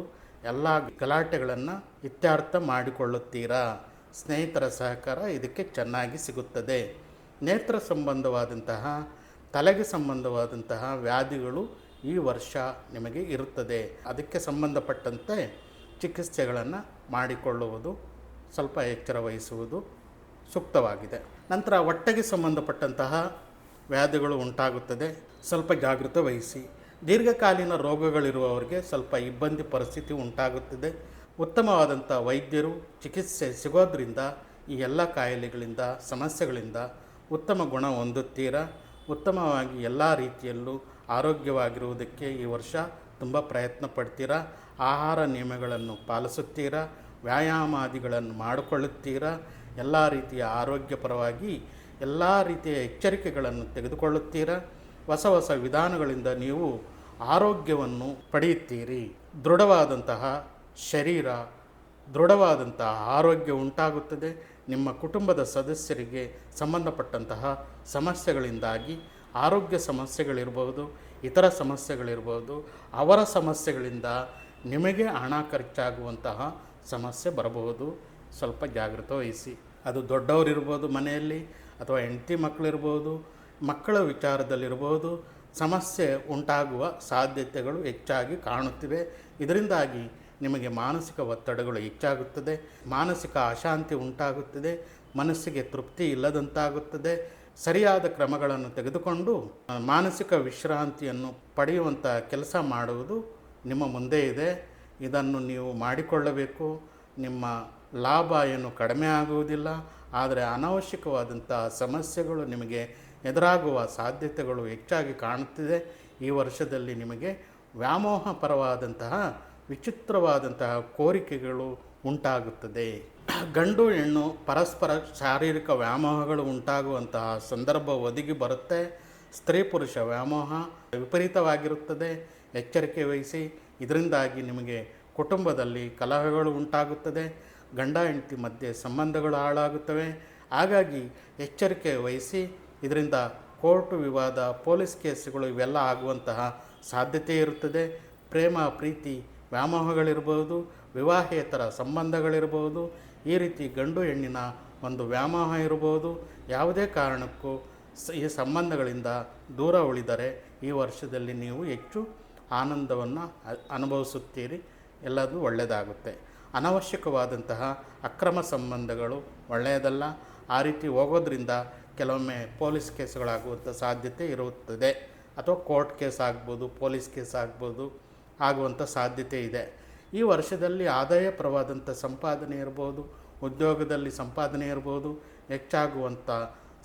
[SPEAKER 1] ಎಲ್ಲ ಗಲಾಟೆಗಳನ್ನು ಇತ್ಯರ್ಥ ಮಾಡಿಕೊಳ್ಳುತ್ತೀರಾ. ಸ್ನೇಹಿತರ ಸಹಕಾರ ಇದಕ್ಕೆ ಚೆನ್ನಾಗಿ ಸಿಗುತ್ತದೆ. ನೇತ್ರ ಸಂಬಂಧವಾದಂತಹ, ತಲೆಗೆ ಸಂಬಂಧವಾದಂತಹ ವ್ಯಾಧಿಗಳು ಈ ವರ್ಷ ನಿಮಗೆ ಇರುತ್ತದೆ. ಅದಕ್ಕೆ ಸಂಬಂಧಪಟ್ಟಂತೆ ಚಿಕಿತ್ಸೆಗಳನ್ನು ಮಾಡಿಕೊಳ್ಳುವುದು, ಸ್ವಲ್ಪ ಎಚ್ಚರ ವಹಿಸುವುದು ಸೂಕ್ತವಾಗಿದೆ. ನಂತರ ಹೊಟ್ಟೆಗೆ ಸಂಬಂಧಪಟ್ಟಂತಹ ವ್ಯಾಧಿಗಳು ಉಂಟಾಗುತ್ತದೆ, ಸ್ವಲ್ಪ ಜಾಗೃತೆ ವಹಿಸಿ. ದೀರ್ಘಕಾಲೀನ ರೋಗಗಳಿರುವವರಿಗೆ ಸ್ವಲ್ಪ ಇಬ್ಬಂದಿ ಪರಿಸ್ಥಿತಿ ಉಂಟಾಗುತ್ತದೆ. ಉತ್ತಮವಾದಂಥ ವೈದ್ಯರು ಚಿಕಿತ್ಸೆ ಸಿಗೋದ್ರಿಂದ ಈ ಎಲ್ಲ ಕಾಯಿಲೆಗಳಿಂದ, ಸಮಸ್ಯೆಗಳಿಂದ ಉತ್ತಮ ಗುಣ ಹೊಂದುತ್ತೀರಾ. ಉತ್ತಮವಾಗಿ ಎಲ್ಲ ರೀತಿಯಲ್ಲೂ ಆರೋಗ್ಯವಾಗಿರುವುದಕ್ಕೆ ಈ ವರ್ಷ ತುಂಬ ಪ್ರಯತ್ನ ಪಡ್ತೀರಾ. ಆಹಾರ ನಿಯಮಗಳನ್ನು ಪಾಲಿಸುತ್ತೀರಾ, ವ್ಯಾಯಾಮಾದಿಗಳನ್ನು ಮಾಡಿಕೊಳ್ಳುತ್ತೀರಾ. ಎಲ್ಲ ರೀತಿಯ ಆರೋಗ್ಯಪರವಾಗಿ ಎಲ್ಲ ರೀತಿಯ ಎಚ್ಚರಿಕೆಗಳನ್ನು ತೆಗೆದುಕೊಳ್ಳುತ್ತೀರಾ. ಹೊಸ ವಿಧಾನಗಳಿಂದ ನೀವು ಆರೋಗ್ಯವನ್ನು ಪಡೆಯುತ್ತೀರಿ. ದೃಢವಾದಂತಹ ಶರೀರ, ದೃಢವಾದಂತಹ ಆರೋಗ್ಯ ಉಂಟಾಗುತ್ತದೆ. ನಿಮ್ಮ ಕುಟುಂಬದ ಸದಸ್ಯರಿಗೆ ಸಂಬಂಧಪಟ್ಟಂತಹ ಸಮಸ್ಯೆಗಳಿಂದಾಗಿ, ಆರೋಗ್ಯ ಸಮಸ್ಯೆಗಳಿರ್ಬೋದು, ಇತರ ಸಮಸ್ಯೆಗಳಿರ್ಬೋದು, ಅವರ ಸಮಸ್ಯೆಗಳಿಂದ ನಿಮಗೆ ಹಣ ಖರ್ಚಾಗುವಂತಹ ಸಮಸ್ಯೆ ಬರಬಹುದು. ಸ್ವಲ್ಪ ಜಾಗೃತೆ ವಹಿಸಿ. ಅದು ದೊಡ್ಡವರಿರ್ಬೋದು ಮನೆಯಲ್ಲಿ, ಅಥವಾ ಹೆಂಡತಿ ಮಕ್ಕಳಿರ್ಬೋದು, ಮಕ್ಕಳ ವಿಚಾರದಲ್ಲಿರ್ಬೋದು ಸಮಸ್ಯೆ ಉಂಟಾಗುವ ಸಾಧ್ಯತೆಗಳು ಹೆಚ್ಚಾಗಿ ಕಾಣುತ್ತಿವೆ. ಇದರಿಂದಾಗಿ ನಿಮಗೆ ಮಾನಸಿಕ ಒತ್ತಡಗಳು ಹೆಚ್ಚಾಗುತ್ತದೆ, ಮಾನಸಿಕ ಅಶಾಂತಿ ಉಂಟಾಗುತ್ತದೆ, ಮನಸ್ಸಿಗೆ ತೃಪ್ತಿ ಇಲ್ಲದಂತಾಗುತ್ತದೆ. ಸರಿಯಾದ ಕ್ರಮಗಳನ್ನು ತೆಗೆದುಕೊಂಡು ಮಾನಸಿಕ ವಿಶ್ರಾಂತಿಯನ್ನು ಪಡೆಯುವಂಥ ಕೆಲಸ ಮಾಡುವುದು ನಿಮ್ಮ ಮುಂದೆ ಇದೆ. ಇದನ್ನು ನೀವು ಮಾಡಿಕೊಳ್ಳಬೇಕು. ನಿಮ್ಮ ಲಾಭ ಏನು ಕಡಿಮೆ ಆಗುವುದಿಲ್ಲ, ಆದರೆ ಅನಾವಶ್ಯಕವಾದಂಥ ಸಮಸ್ಯೆಗಳು ನಿಮಗೆ ಎದುರಾಗುವ ಸಾಧ್ಯತೆಗಳು ಹೆಚ್ಚಾಗಿ ಕಾಣುತ್ತಿದೆ. ಈ ವರ್ಷದಲ್ಲಿ ನಿಮಗೆ ವ್ಯಾಮೋಹಪರವಾದಂತಹ ವಿಚಿತ್ರವಾದಂತಹ ಕೋರಿಕೆಗಳು ಉಂಟಾಗುತ್ತದೆ. ಗಂಡು ಹೆಣ್ಣು ಪರಸ್ಪರ ಶಾರೀರಿಕ ವ್ಯಾಮೋಹಗಳು ಉಂಟಾಗುವಂತಹ ಸಂದರ್ಭ ಒದಗಿ ಬರುತ್ತೆ. ಸ್ತ್ರೀ ಪುರುಷ ವ್ಯಾಮೋಹ ವಿಪರೀತವಾಗಿರುತ್ತದೆ. ಎಚ್ಚರಿಕೆ ವಹಿಸಿ. ಇದರಿಂದಾಗಿ ನಿಮಗೆ ಕುಟುಂಬದಲ್ಲಿ ಕಲಹಗಳು ಉಂಟಾಗುತ್ತದೆ. ಗಂಡ ಹೆಂಡತಿ ಮಧ್ಯೆ ಸಂಬಂಧಗಳು ಹಾಳಾಗುತ್ತವೆ. ಹಾಗಾಗಿ ಎಚ್ಚರಿಕೆ ವಹಿಸಿ. ಇದರಿಂದ ಕೋರ್ಟು ವಿವಾದ, ಪೊಲೀಸ್ ಕೇಸುಗಳು ಇವೆಲ್ಲ ಆಗುವಂತಹ ಸಾಧ್ಯತೆ ಇರುತ್ತದೆ. ಪ್ರೇಮ, ಪ್ರೀತಿ, ವ್ಯಾಮೋಹಗಳಿರ್ಬೋದು, ವಿವಾಹೇತರ ಸಂಬಂಧಗಳಿರ್ಬೋದು. ಈ ರೀತಿ ಗಂಡು ಹೆಣ್ಣಿನ ಒಂದು ವ್ಯಾಮೋಹ ಇರ್ಬೋದು. ಯಾವುದೇ ಕಾರಣಕ್ಕೂ ಈ ಸಂಬಂಧಗಳಿಂದ ದೂರ ಉಳಿದರೆ ಈ ವರ್ಷದಲ್ಲಿ ನೀವು ಹೆಚ್ಚು ಆನಂದವನ್ನು ಅನುಭವಿಸುತ್ತೀರಿ. ಎಲ್ಲದೂ ಒಳ್ಳೆಯದಾಗುತ್ತೆ. ಅನವಶ್ಯಕವಾದಂತಹ ಅಕ್ರಮ ಸಂಬಂಧಗಳು ಒಳ್ಳೆಯದಲ್ಲ. ಆ ರೀತಿ ಹೋಗೋದ್ರಿಂದ ಕೆಲವೊಮ್ಮೆ ಪೊಲೀಸ್ ಕೇಸುಗಳಾಗುವಂಥ ಸಾಧ್ಯತೆ ಇರುತ್ತದೆ, ಅಥವಾ ಕೋರ್ಟ್ ಕೇಸ್ ಆಗ್ಬೋದು, ಪೊಲೀಸ್ ಕೇಸ್ ಆಗ್ಬೋದು, ಆಗುವಂಥ ಸಾಧ್ಯತೆ ಇದೆ. ಈ ವರ್ಷದಲ್ಲಿ ಆದಾಯಪರವಾದಂಥ ಸಂಪಾದನೆ ಇರ್ಬೋದು, ಉದ್ಯೋಗದಲ್ಲಿ ಸಂಪಾದನೆ ಇರ್ಬೋದು, ಹೆಚ್ಚಾಗುವಂಥ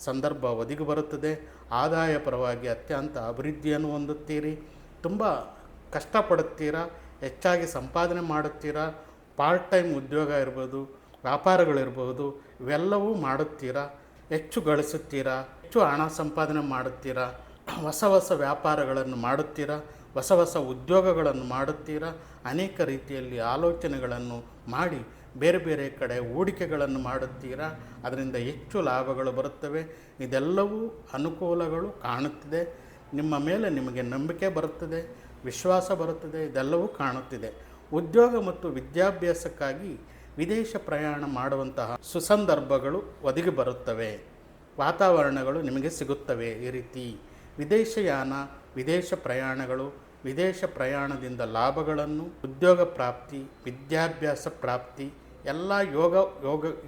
[SPEAKER 1] ಸಂದರ್ಭ ಒದಗಿ ಬರುತ್ತದೆ. ಆದಾಯಪರವಾಗಿ ಅತ್ಯಂತ ಅಭಿವೃದ್ಧಿಯನ್ನು ಹೊಂದುತ್ತೀರಿ, ತುಂಬ ಕಷ್ಟಪಡುತ್ತೀರಾ, ಹೆಚ್ಚಾಗಿ ಸಂಪಾದನೆ ಮಾಡುತ್ತೀರಾ. ಪಾರ್ಟ್ ಟೈಮ್ ಉದ್ಯೋಗ ಇರ್ಬೋದು, ವ್ಯಾಪಾರಗಳಿರ್ಬೋದು, ಇವೆಲ್ಲವೂ ಮಾಡುತ್ತೀರಾ, ಹೆಚ್ಚು ಗಳಿಸುತ್ತೀರಾ, ಹೆಚ್ಚು ಹಣ ಸಂಪಾದನೆ ಮಾಡುತ್ತೀರಾ, ಹೊಸ ಹೊಸ ವ್ಯಾಪಾರಗಳನ್ನು ಮಾಡುತ್ತೀರಾ, ಹೊಸ ಹೊಸ ಉದ್ಯೋಗಗಳನ್ನು ಮಾಡುತ್ತೀರಾ, ಅನೇಕ ರೀತಿಯಲ್ಲಿ ಆಲೋಚನೆಗಳನ್ನು ಮಾಡಿ ಬೇರೆ ಬೇರೆ ಕಡೆ ಹೂಡಿಕೆಗಳನ್ನು ಮಾಡುತ್ತೀರಾ, ಅದರಿಂದ ಹೆಚ್ಚು ಲಾಭಗಳು ಬರುತ್ತವೆ. ಇದೆಲ್ಲವೂ ಅನುಕೂಲಗಳು ಕಾಣುತ್ತಿದೆ. ನಿಮ್ಮ ಮೇಲೆ ನಿಮಗೆ ನಂಬಿಕೆ ಬರುತ್ತದೆ, ವಿಶ್ವಾಸ ಬರುತ್ತದೆ, ಇದೆಲ್ಲವೂ ಕಾಣುತ್ತಿದೆ. ಉದ್ಯೋಗ ಮತ್ತು ವಿದ್ಯಾಭ್ಯಾಸಕ್ಕಾಗಿ ವಿದೇಶ ಪ್ರಯಾಣ ಮಾಡುವಂತಹ ಸುಸಂದರ್ಭಗಳು ಒದಗಿ ಬರುತ್ತವೆ, ವಾತಾವರಣಗಳು ನಿಮಗೆ ಸಿಗುತ್ತವೆ. ಈ ರೀತಿ ವಿದೇಶಯಾನ, ವಿದೇಶ ಪ್ರಯಾಣಗಳು, ವಿದೇಶ ಪ್ರಯಾಣದಿಂದ ಲಾಭಗಳನ್ನು, ಉದ್ಯೋಗ ಪ್ರಾಪ್ತಿ, ವಿದ್ಯಾಭ್ಯಾಸ ಪ್ರಾಪ್ತಿ, ಎಲ್ಲ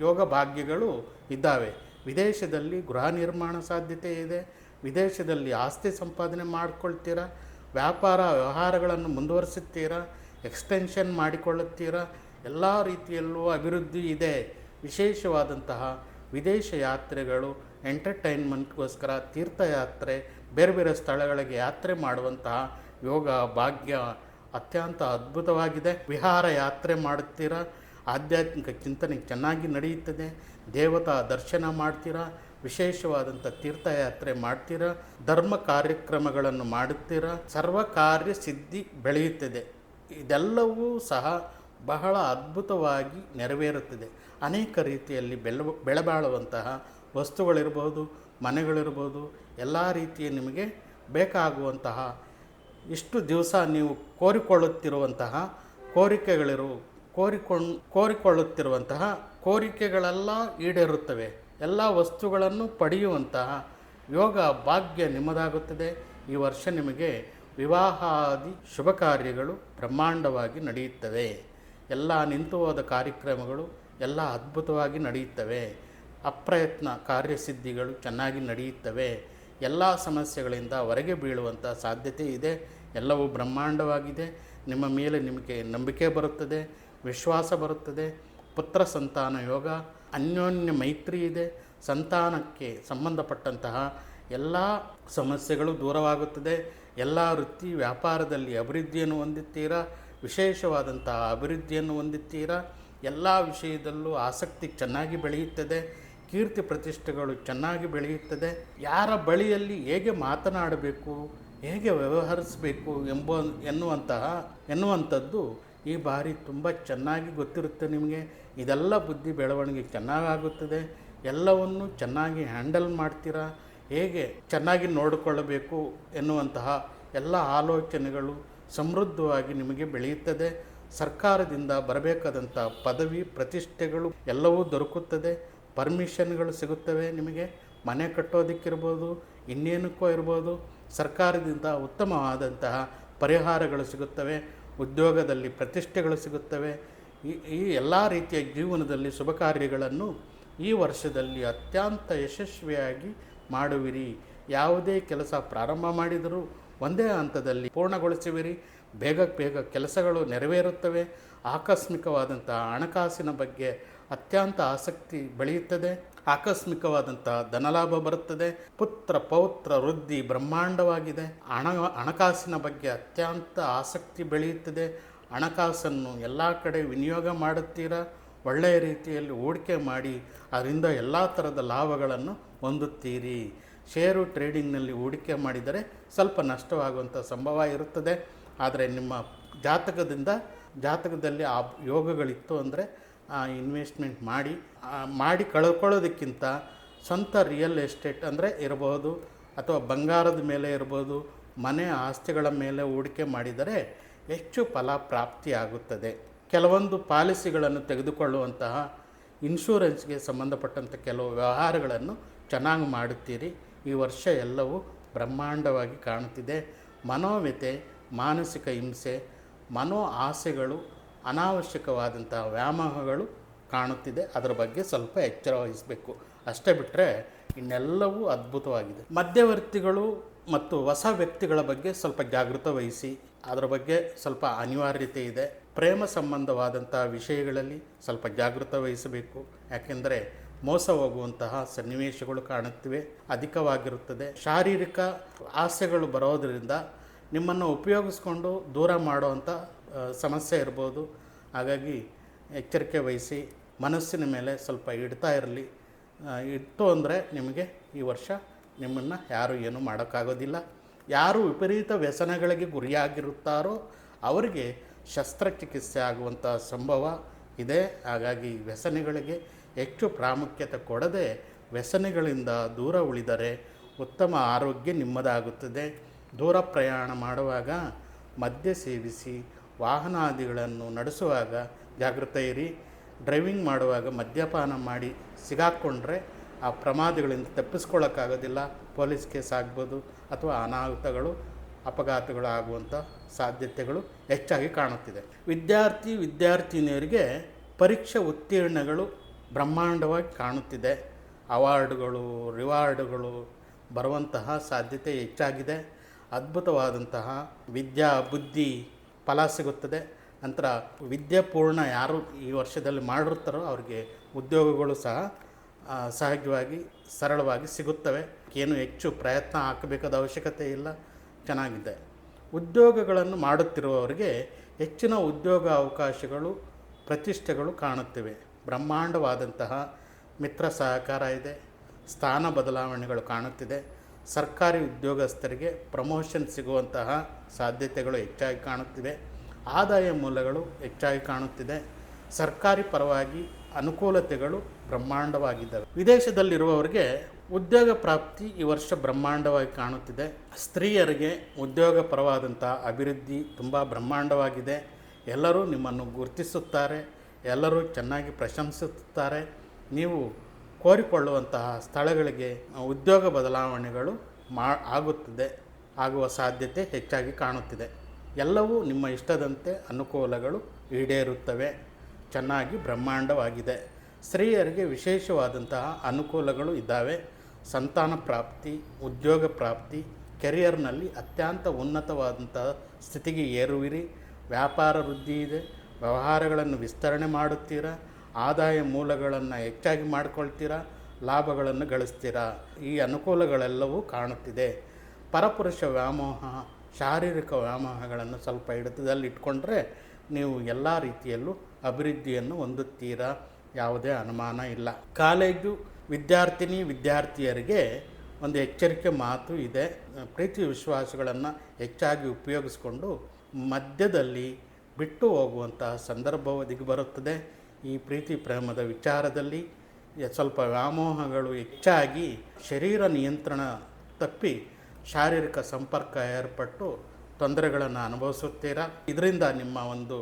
[SPEAKER 1] ಯೋಗ ಭಾಗ್ಯಗಳು ಇದ್ದಾವೆ. ವಿದೇಶದಲ್ಲಿ ಗೃಹ ನಿರ್ಮಾಣ ಸಾಧ್ಯತೆ ಇದೆ, ವಿದೇಶದಲ್ಲಿ ಆಸ್ತಿ ಸಂಪಾದನೆ ಮಾಡಿಕೊಳ್ತೀರಾ, ವ್ಯಾಪಾರ ವ್ಯವಹಾರಗಳನ್ನು ಮುಂದುವರಿಸುತ್ತೀರಾ, ಎಕ್ಸ್ಟೆನ್ಷನ್ ಮಾಡಿಕೊಳ್ಳುತ್ತೀರಾ, ಎಲ್ಲ ರೀತಿಯಲ್ಲೂ ಅಭಿವೃದ್ಧಿ ಇದೆ. ವಿಶೇಷವಾದಂತಹ ವಿದೇಶ ಯಾತ್ರೆಗಳು, ಎಂಟರ್ಟೈನ್ಮೆಂಟ್ಗೋಸ್ಕರ ತೀರ್ಥಯಾತ್ರೆ, ಬೇರೆ ಬೇರೆ ಸ್ಥಳಗಳಿಗೆ ಯಾತ್ರೆ ಮಾಡುವಂತಹ ಯೋಗ ಭಾಗ್ಯ ಅತ್ಯಂತ ಅದ್ಭುತವಾಗಿದೆ. ವಿಹಾರ ಯಾತ್ರೆ ಮಾಡುತ್ತೀರಾ, ಆಧ್ಯಾತ್ಮಿಕ ಚಿಂತನೆ ಚೆನ್ನಾಗಿ ನಡೆಯುತ್ತದೆ, ದೇವತಾ ದರ್ಶನ ಮಾಡ್ತೀರಾ, ವಿಶೇಷವಾದಂಥ ತೀರ್ಥಯಾತ್ರೆ ಮಾಡ್ತೀರಾ, ಧರ್ಮ ಕಾರ್ಯಕ್ರಮಗಳನ್ನು ಮಾಡುತ್ತೀರಾ, ಸರ್ವ ಕಾರ್ಯ ಸಿದ್ಧಿ ಬೆಳೆಯುತ್ತದೆ. ಇದೆಲ್ಲವೂ ಸಹ ಬಹಳ ಅದ್ಭುತವಾಗಿ ನೆರವೇರುತ್ತದೆ. ಅನೇಕ ರೀತಿಯಲ್ಲಿ ಬೆಳೆಬಾಳುವಂತಹ ವಸ್ತುಗಳಿರ್ಬೋದು, ಮನೆಗಳಿರ್ಬೋದು, ಎಲ್ಲ ರೀತಿಯ ನಿಮಗೆ ಬೇಕಾಗುವಂತಹ ಇಷ್ಟು ದಿವಸ ನೀವು ಕೋರಿಕೊಳ್ಳುತ್ತಿರುವಂತಹ ಕೋರಿಕೊಳ್ಳುತ್ತಿರುವಂತಹ ಕೋರಿಕೆಗಳೆಲ್ಲ ಈಡೇರುತ್ತವೆ. ಎಲ್ಲ ವಸ್ತುಗಳನ್ನು ಪಡೆಯುವಂತಹ ಯೋಗ ಭಾಗ್ಯ ನಿಮ್ಮದಾಗುತ್ತದೆ. ಈ ವರ್ಷ ನಿಮಗೆ ವಿವಾಹಾದಿ ಶುಭ ಕಾರ್ಯಗಳು ಬ್ರಹ್ಮಾಂಡವಾಗಿ ನಡೆಯುತ್ತವೆ. ಎಲ್ಲ ನಿಂತು ಹೋದ ಕಾರ್ಯಕ್ರಮಗಳು ಎಲ್ಲ ಅದ್ಭುತವಾಗಿ ನಡೆಯುತ್ತವೆ. ಅಪ್ರಯತ್ನ ಕಾರ್ಯಸಿದ್ಧಿಗಳು ಚೆನ್ನಾಗಿ ನಡೆಯುತ್ತವೆ. ಎಲ್ಲ ಸಮಸ್ಯೆಗಳಿಂದ ಹೊರಗೆ ಬೀಳುವಂಥ ಸಾಧ್ಯತೆ ಇದೆ. ಎಲ್ಲವೂ ಬ್ರಹ್ಮಾಂಡವಾಗಿದೆ. ನಿಮ್ಮ ಮೇಲೆ ನಿಮಗೆ ನಂಬಿಕೆ ಬರುತ್ತದೆ, ವಿಶ್ವಾಸ ಬರುತ್ತದೆ. ಪುತ್ರ ಸಂತಾನ ಯೋಗ, ಅನ್ಯೋನ್ಯ ಮೈತ್ರಿ ಇದೆ. ಸಂತಾನಕ್ಕೆ ಸಂಬಂಧಪಟ್ಟಂತಹ ಎಲ್ಲ ಸಮಸ್ಯೆಗಳು ದೂರವಾಗುತ್ತದೆ. ಎಲ್ಲ ವೃತ್ತಿ ವ್ಯಾಪಾರದಲ್ಲಿ ಅಭಿವೃದ್ಧಿಯನ್ನು ಹೊಂದುತ್ತೀರಾ, ವಿಶೇಷವಾದಂತಹ ಅಭಿವೃದ್ಧಿಯನ್ನು ಹೊಂದುತ್ತೀರಾ. ಎಲ್ಲ ವಿಷಯದಲ್ಲೂ ಆಸಕ್ತಿ ಚೆನ್ನಾಗಿ ಬೆಳೆಯುತ್ತದೆ, ಕೀರ್ತಿ ಪ್ರತಿಷ್ಠೆಗಳು ಚೆನ್ನಾಗಿ ಬೆಳೆಯುತ್ತದೆ. ಯಾರ ಬಳಿಯಲ್ಲಿ ಹೇಗೆ ಮಾತನಾಡಬೇಕು, ಹೇಗೆ ವ್ಯವಹರಿಸಬೇಕು ಎನ್ನುವಂಥದ್ದು ಈ ಬಾರಿ ತುಂಬ ಚೆನ್ನಾಗಿ ಗೊತ್ತಿರುತ್ತೆ ನಿಮಗೆ. ಇದೆಲ್ಲ ಬುದ್ಧಿ ಬೆಳವಣಿಗೆ ಚೆನ್ನಾಗಾಗುತ್ತದೆ. ಎಲ್ಲವನ್ನು ಚೆನ್ನಾಗಿ ಹ್ಯಾಂಡಲ್ ಮಾಡ್ತೀರಾ, ಹೇಗೆ ಚೆನ್ನಾಗಿ ನೋಡಿಕೊಳ್ಳಬೇಕು ಎನ್ನುವಂತಹ ಎಲ್ಲ ಆಲೋಚನೆಗಳು ಸಮೃದ್ಧವಾಗಿ ನಿಮಗೆ ಬೆಳೆಯುತ್ತದೆ. ಸರ್ಕಾರದಿಂದ ಬರಬೇಕಾದಂಥ ಪದವಿ ಪ್ರತಿಷ್ಠೆಗಳು ಎಲ್ಲವೂ ದೊರಕುತ್ತದೆ. ಪರ್ಮಿಷನ್ಗಳು ಸಿಗುತ್ತವೆ ನಿಮಗೆ, ಮನೆ ಕಟ್ಟೋದಕ್ಕಿರ್ಬೋದು, ಇನ್ನೇನಕ್ಕೋ ಇರ್ಬೋದು. ಸರ್ಕಾರದಿಂದ ಉತ್ತಮವಾದಂತಹ ಪರಿಹಾರಗಳು ಸಿಗುತ್ತವೆ. ಉದ್ಯೋಗದಲ್ಲಿ ಪ್ರತಿಷ್ಠೆಗಳು ಸಿಗುತ್ತವೆ. ಈ ಎಲ್ಲ ರೀತಿಯ ಜೀವನದಲ್ಲಿ ಶುಭ ಕಾರ್ಯಗಳನ್ನು ಈ ವರ್ಷದಲ್ಲಿ ಅತ್ಯಂತ ಯಶಸ್ವಿಯಾಗಿ ಮಾಡುವಿರಿ. ಯಾವುದೇ ಕೆಲಸ ಪ್ರಾರಂಭ ಮಾಡಿದರೂ ಒಂದೇ ಹಂತದಲ್ಲಿ ಪೂರ್ಣಗೊಳಿಸುವಿರಿ. ಬೇಗ ಕೆಲಸಗಳು ನೆರವೇರುತ್ತವೆ. ಆಕಸ್ಮಿಕವಾದಂಥ ಹಣಕಾಸಿನ ಬಗ್ಗೆ ಅತ್ಯಂತ ಆಸಕ್ತಿ ಬೆಳೆಯುತ್ತದೆ. ಆಕಸ್ಮಿಕವಾದಂಥ ಧನಲಾಭ ಬರುತ್ತದೆ. ಪುತ್ರ ಪೌತ್ರ ವೃದ್ಧಿ ಬ್ರಹ್ಮಾಂಡವಾಗಿದೆ. ಹಣಕಾಸಿನ ಬಗ್ಗೆ ಅತ್ಯಂತ ಆಸಕ್ತಿ ಬೆಳೆಯುತ್ತದೆ. ಹಣಕಾಸನ್ನು ಎಲ್ಲ ಕಡೆ ವಿನಿಯೋಗ ಮಾಡುತ್ತೀರಾ. ಒಳ್ಳೆಯ ರೀತಿಯಲ್ಲಿ ಹೂಡಿಕೆ ಮಾಡಿ ಅದರಿಂದ ಎಲ್ಲ ಥರದ ಲಾಭಗಳನ್ನು ಹೊಂದುತ್ತೀರಿ. ಷೇರು ಟ್ರೇಡಿಂಗ್ನಲ್ಲಿ ಹೂಡಿಕೆ ಮಾಡಿದರೆ ಸ್ವಲ್ಪ ನಷ್ಟವಾಗುವಂಥ ಸಂಭವ ಇರುತ್ತದೆ. ಆದರೆ ನಿಮ್ಮ ಜಾತಕದಲ್ಲಿ ಆ ಯೋಗಗಳಿತ್ತು ಅಂದರೆ ಇನ್ವೆಸ್ಟ್ಮೆಂಟ್ ಮಾಡಿ ಕಳ್ಕೊಳ್ಳೋದಕ್ಕಿಂತ ಸ್ವಂತ ರಿಯಲ್ ಎಸ್ಟೇಟ್ ಅಂದರೆ ಇರ್ಬೋದು, ಅಥವಾ ಬಂಗಾರದ ಮೇಲೆ ಇರ್ಬೋದು, ಮನೆ ಆಸ್ತಿಗಳ ಮೇಲೆ ಹೂಡಿಕೆ ಮಾಡಿದರೆ ಹೆಚ್ಚು ಫಲ ಪ್ರಾಪ್ತಿಯಾಗುತ್ತದೆ. ಕೆಲವೊಂದು ಪಾಲಿಸಿಗಳನ್ನು ತೆಗೆದುಕೊಳ್ಳುವಂತಹ ಇನ್ಶೂರೆನ್ಸ್ಗೆ ಸಂಬಂಧಪಟ್ಟಂಥ ಕೆಲವು ವ್ಯವಹಾರಗಳನ್ನು ಚೆನ್ನಾಗಿ ಮಾಡುತ್ತೀರಿ. ಈ ವರ್ಷ ಎಲ್ಲವೂ ಬ್ರಹ್ಮಾಂಡವಾಗಿ ಕಾಣುತ್ತಿದೆ. ಮನೋವ್ಯತೆ, ಮಾನಸಿಕ ಹಿಂಸೆ, ಮನೋ ಆಸೆಗಳು ಅನಾವಶ್ಯಕವಾದಂಥ ವ್ಯಾಮೋಹಗಳು ಕಾಣುತ್ತಿದೆ. ಅದರ ಬಗ್ಗೆ ಸ್ವಲ್ಪ ಎಚ್ಚರ ವಹಿಸಬೇಕು. ಅಷ್ಟೇ ಬಿಟ್ಟರೆ ಇನ್ನೆಲ್ಲವೂ ಅದ್ಭುತವಾಗಿದೆ. ಮಧ್ಯವರ್ತಿಗಳು ಮತ್ತು ಹೊಸ ವ್ಯಕ್ತಿಗಳ ಬಗ್ಗೆ ಸ್ವಲ್ಪ ಜಾಗೃತ ವಹಿಸಿ, ಅದರ ಬಗ್ಗೆ ಸ್ವಲ್ಪ ಅನಿವಾರ್ಯತೆ ಇದೆ. ಪ್ರೇಮ ಸಂಬಂಧವಾದಂಥ ವಿಷಯಗಳಲ್ಲಿ ಸ್ವಲ್ಪ ಜಾಗೃತ ವಹಿಸಬೇಕು. ಯಾಕೆಂದರೆ ಮೋಸ ಹೋಗುವಂತಹ ಸನ್ನಿವೇಶಗಳು ಕಾಣುತ್ತಿವೆ, ಅಧಿಕವಾಗಿರುತ್ತದೆ. ಶಾರೀರಿಕ ಆಸೆಗಳು ಬರೋದರಿಂದ ನಿಮ್ಮನ್ನು ಉಪಯೋಗಿಸ್ಕೊಂಡು ದೂರ ಮಾಡುವಂಥ ಸಮಸ್ಯೆ ಇರ್ಬೋದು. ಹಾಗಾಗಿ ಎಚ್ಚರಿಕೆ ವಹಿಸಿ, ಮನಸ್ಸಿನ ಮೇಲೆ ಸ್ವಲ್ಪ ಇಡ್ತಾ ಇರಲಿ. ಇಟ್ಟು ಅಂದರೆ ನಿಮಗೆ ಈ ವರ್ಷ ನಿಮ್ಮನ್ನು ಯಾರು ಏನೂ ಮಾಡೋಕ್ಕಾಗೋದಿಲ್ಲ. ಯಾರು ವಿಪರೀತ ವ್ಯಸನಗಳಿಗೆ ಗುರಿಯಾಗಿರುತ್ತಾರೋ ಅವರಿಗೆ ಶಸ್ತ್ರಚಿಕಿತ್ಸೆ ಆಗುವಂಥ ಸಂಭವ ಇದೆ. ಹಾಗಾಗಿ ವ್ಯಸನಗಳಿಗೆ ಹೆಚ್ಚು ಪ್ರಾಮುಖ್ಯತೆ ಕೊಡದೆ ವ್ಯಸನಗಳಿಂದ ದೂರ ಉಳಿದರೆ ಉತ್ತಮ ಆರೋಗ್ಯ ನಿಮ್ಮದಾಗುತ್ತದೆ. ದೂರ ಪ್ರಯಾಣ ಮಾಡುವಾಗ ಮದ್ಯ ಸೇವಿಸಿ ವಾಹನಾದಿಗಳನ್ನು ನಡೆಸುವಾಗ ಜಾಗೃತ ಇರಿ. ಡ್ರೈವಿಂಗ್ ಮಾಡುವಾಗ ಮದ್ಯಪಾನ ಮಾಡಿ ಸಿಗಾಕ್ಕೊಂಡ್ರೆ ಆ ಪ್ರಮಾದಗಳಿಂದ ತಪ್ಪಿಸ್ಕೊಳ್ಳೋಕ್ಕಾಗೋದಿಲ್ಲ. ಪೊಲೀಸ್ ಕೇಸ್ ಆಗ್ಬೋದು ಅಥವಾ ಅನಾಹುತಗಳು, ಅಪಘಾತಗಳು ಆಗುವಂಥ ಸಾಧ್ಯತೆಗಳು ಹೆಚ್ಚಾಗಿ ಕಾಣುತ್ತಿದೆ. ವಿದ್ಯಾರ್ಥಿನಿಯರಿಗೆ ಪರೀಕ್ಷೆ ಉತ್ತೀರ್ಣಗಳು ಬ್ರಹ್ಮಾಂಡವಾಗಿ ಕಾಣುತ್ತಿದೆ. ಅವಾರ್ಡುಗಳು, ರಿವಾರ್ಡುಗಳು ಬರುವಂತಹ ಸಾಧ್ಯತೆ ಹೆಚ್ಚಾಗಿದೆ. ಅದ್ಭುತವಾದಂತಹ ವಿದ್ಯಾ ಬುದ್ಧಿ ಫಲ ಸಿಗುತ್ತದೆ. ನಂತರ ವಿದ್ಯಾಪೂರ್ಣ ಯಾರು ಈ ವರ್ಷದಲ್ಲಿ ಮಾಡಿರ್ತಾರೋ ಅವ್ರಿಗೆ ಉದ್ಯೋಗಗಳು ಸಹ ಸಹಜವಾಗಿ ಸರಳವಾಗಿ ಸಿಗುತ್ತವೆ. ಏನು ಹೆಚ್ಚು ಪ್ರಯತ್ನ ಹಾಕಬೇಕಾದ ಅವಶ್ಯಕತೆ ಇಲ್ಲ. ಚೆನ್ನಾಗಿದೆ. ಉದ್ಯೋಗಗಳನ್ನು ಮಾಡುತ್ತಿರುವವರಿಗೆ ಹೆಚ್ಚಿನ ಉದ್ಯೋಗ ಅವಕಾಶಗಳು, ಪ್ರತಿಷ್ಠೆಗಳು ಕಾಣುತ್ತಿವೆ. ಬ್ರಹ್ಮಾಂಡವಾದಂತಹ ಮಿತ್ರ ಸಹಕಾರ ಇದೆ. ಸ್ಥಾನ ಬದಲಾವಣೆಗಳು ಕಾಣುತ್ತಿದೆ. ಸರ್ಕಾರಿ ಉದ್ಯೋಗಸ್ಥರಿಗೆ ಪ್ರಮೋಷನ್ ಸಿಗುವಂತಹ ಸಾಧ್ಯತೆಗಳು ಹೆಚ್ಚಾಗಿ ಕಾಣುತ್ತಿವೆ. ಆದಾಯ ಮೂಲಗಳು ಹೆಚ್ಚಾಗಿ ಕಾಣುತ್ತಿದೆ. ಸರ್ಕಾರಿ ಪರವಾಗಿ ಅನುಕೂಲತೆಗಳು ಬ್ರಹ್ಮಾಂಡವಾಗಿದ್ದಾವೆ. ವಿದೇಶದಲ್ಲಿರುವವರಿಗೆ ಉದ್ಯೋಗ ಪ್ರಾಪ್ತಿ ಈ ವರ್ಷ ಬ್ರಹ್ಮಾಂಡವಾಗಿ ಕಾಣುತ್ತಿದೆ. ಸ್ತ್ರೀಯರಿಗೆ ಉದ್ಯೋಗ ಪರವಾದಂಥ ಅಭಿವೃದ್ಧಿ ತುಂಬ ಬ್ರಹ್ಮಾಂಡವಾಗಿದೆ. ಎಲ್ಲರೂ ನಿಮ್ಮನ್ನು ಗುರುತಿಸುತ್ತಾರೆ, ಎಲ್ಲರೂ ಚೆನ್ನಾಗಿ ಪ್ರಶಂಸಿಸುತ್ತಾರೆ. ನೀವು ಕೋರಿಕೊಳ್ಳುವಂತಹ ಸ್ಥಳಗಳಿಗೆ ಉದ್ಯೋಗ ಬದಲಾವಣೆಗಳು ಆಗುವ ಸಾಧ್ಯತೆ ಹೆಚ್ಚಾಗಿ ಕಾಣುತ್ತಿದೆ. ಎಲ್ಲವೂ ನಿಮ್ಮ ಇಷ್ಟದಂತೆ ಅನುಕೂಲಗಳು ಈಡೇರುತ್ತವೆ. ಚೆನ್ನಾಗಿ ಬ್ರಹ್ಮಾಂಡವಾಗಿದೆ. ಸ್ತ್ರೀಯರಿಗೆ ವಿಶೇಷವಾದಂತಹ ಅನುಕೂಲಗಳು ಇದ್ದಾವೆ. ಸಂತಾನ ಪ್ರಾಪ್ತಿ, ಉದ್ಯೋಗ ಪ್ರಾಪ್ತಿ, ಕೆರಿಯರ್ನಲ್ಲಿ ಅತ್ಯಂತ ಉನ್ನತವಾದಂತಹ ಸ್ಥಿತಿಗೆ ಏರುವಿರಿ. ವ್ಯಾಪಾರ ವೃದ್ಧಿ ಇದೆ. ವ್ಯವಹಾರಗಳನ್ನು ವಿಸ್ತರಣೆ ಮಾಡುತ್ತೀರಾ. ಆದಾಯ ಮೂಲಗಳನ್ನು ಹೆಚ್ಚಾಗಿ ಮಾಡಿಕೊಳ್ತೀರಾ. ಲಾಭಗಳನ್ನು ಗಳಿಸ್ತೀರಾ. ಈ ಅನುಕೂಲಗಳೆಲ್ಲವೂ ಕಾಣುತ್ತಿದೆ. ಪರಪುರುಷ ವ್ಯಾಮೋಹ, ಶಾರೀರಿಕ ವ್ಯಾಮೋಹಗಳನ್ನು ಸ್ವಲ್ಪ ಹಿಡಿತದಲ್ಲಿಟ್ಕೊಂಡ್ರೆ ನೀವು ಎಲ್ಲ ರೀತಿಯಲ್ಲೂ ಅಭಿವೃದ್ಧಿಯನ್ನು ಹೊಂದುತ್ತೀರಾ. ಯಾವುದೇ ಅನುಮಾನ ಇಲ್ಲ. ಕಾಲೇಜು ವಿದ್ಯಾರ್ಥಿನಿಯರಿಗೆ ಒಂದು ಎಚ್ಚರಿಕೆ ಮಾತು ಇದೆ. ಪ್ರೀತಿ ವಿಶ್ವಾಸಗಳನ್ನು ಹೆಚ್ಚಾಗಿ ಉಪಯೋಗಿಸ್ಕೊಂಡು ಮಧ್ಯದಲ್ಲಿ ಬಿಟ್ಟು ಹೋಗುವಂತಹ ಸಂದರ್ಭ ಒದಗಿ ಬರುತ್ತದೆ. ಈ ಪ್ರೀತಿ ಪ್ರೇಮದ ವಿಚಾರದಲ್ಲಿ ಸ್ವಲ್ಪ ವ್ಯಾಮೋಹಗಳು ಹೆಚ್ಚಾಗಿ ಶರೀರ ನಿಯಂತ್ರಣ ತಪ್ಪಿ ಶಾರೀರಿಕ ಸಂಪರ್ಕ ಏರ್ಪಟ್ಟು ತೊಂದರೆಗಳನ್ನು ಅನುಭವಿಸುತ್ತೀರಾ. ಇದರಿಂದ ನಿಮ್ಮ ಒಂದು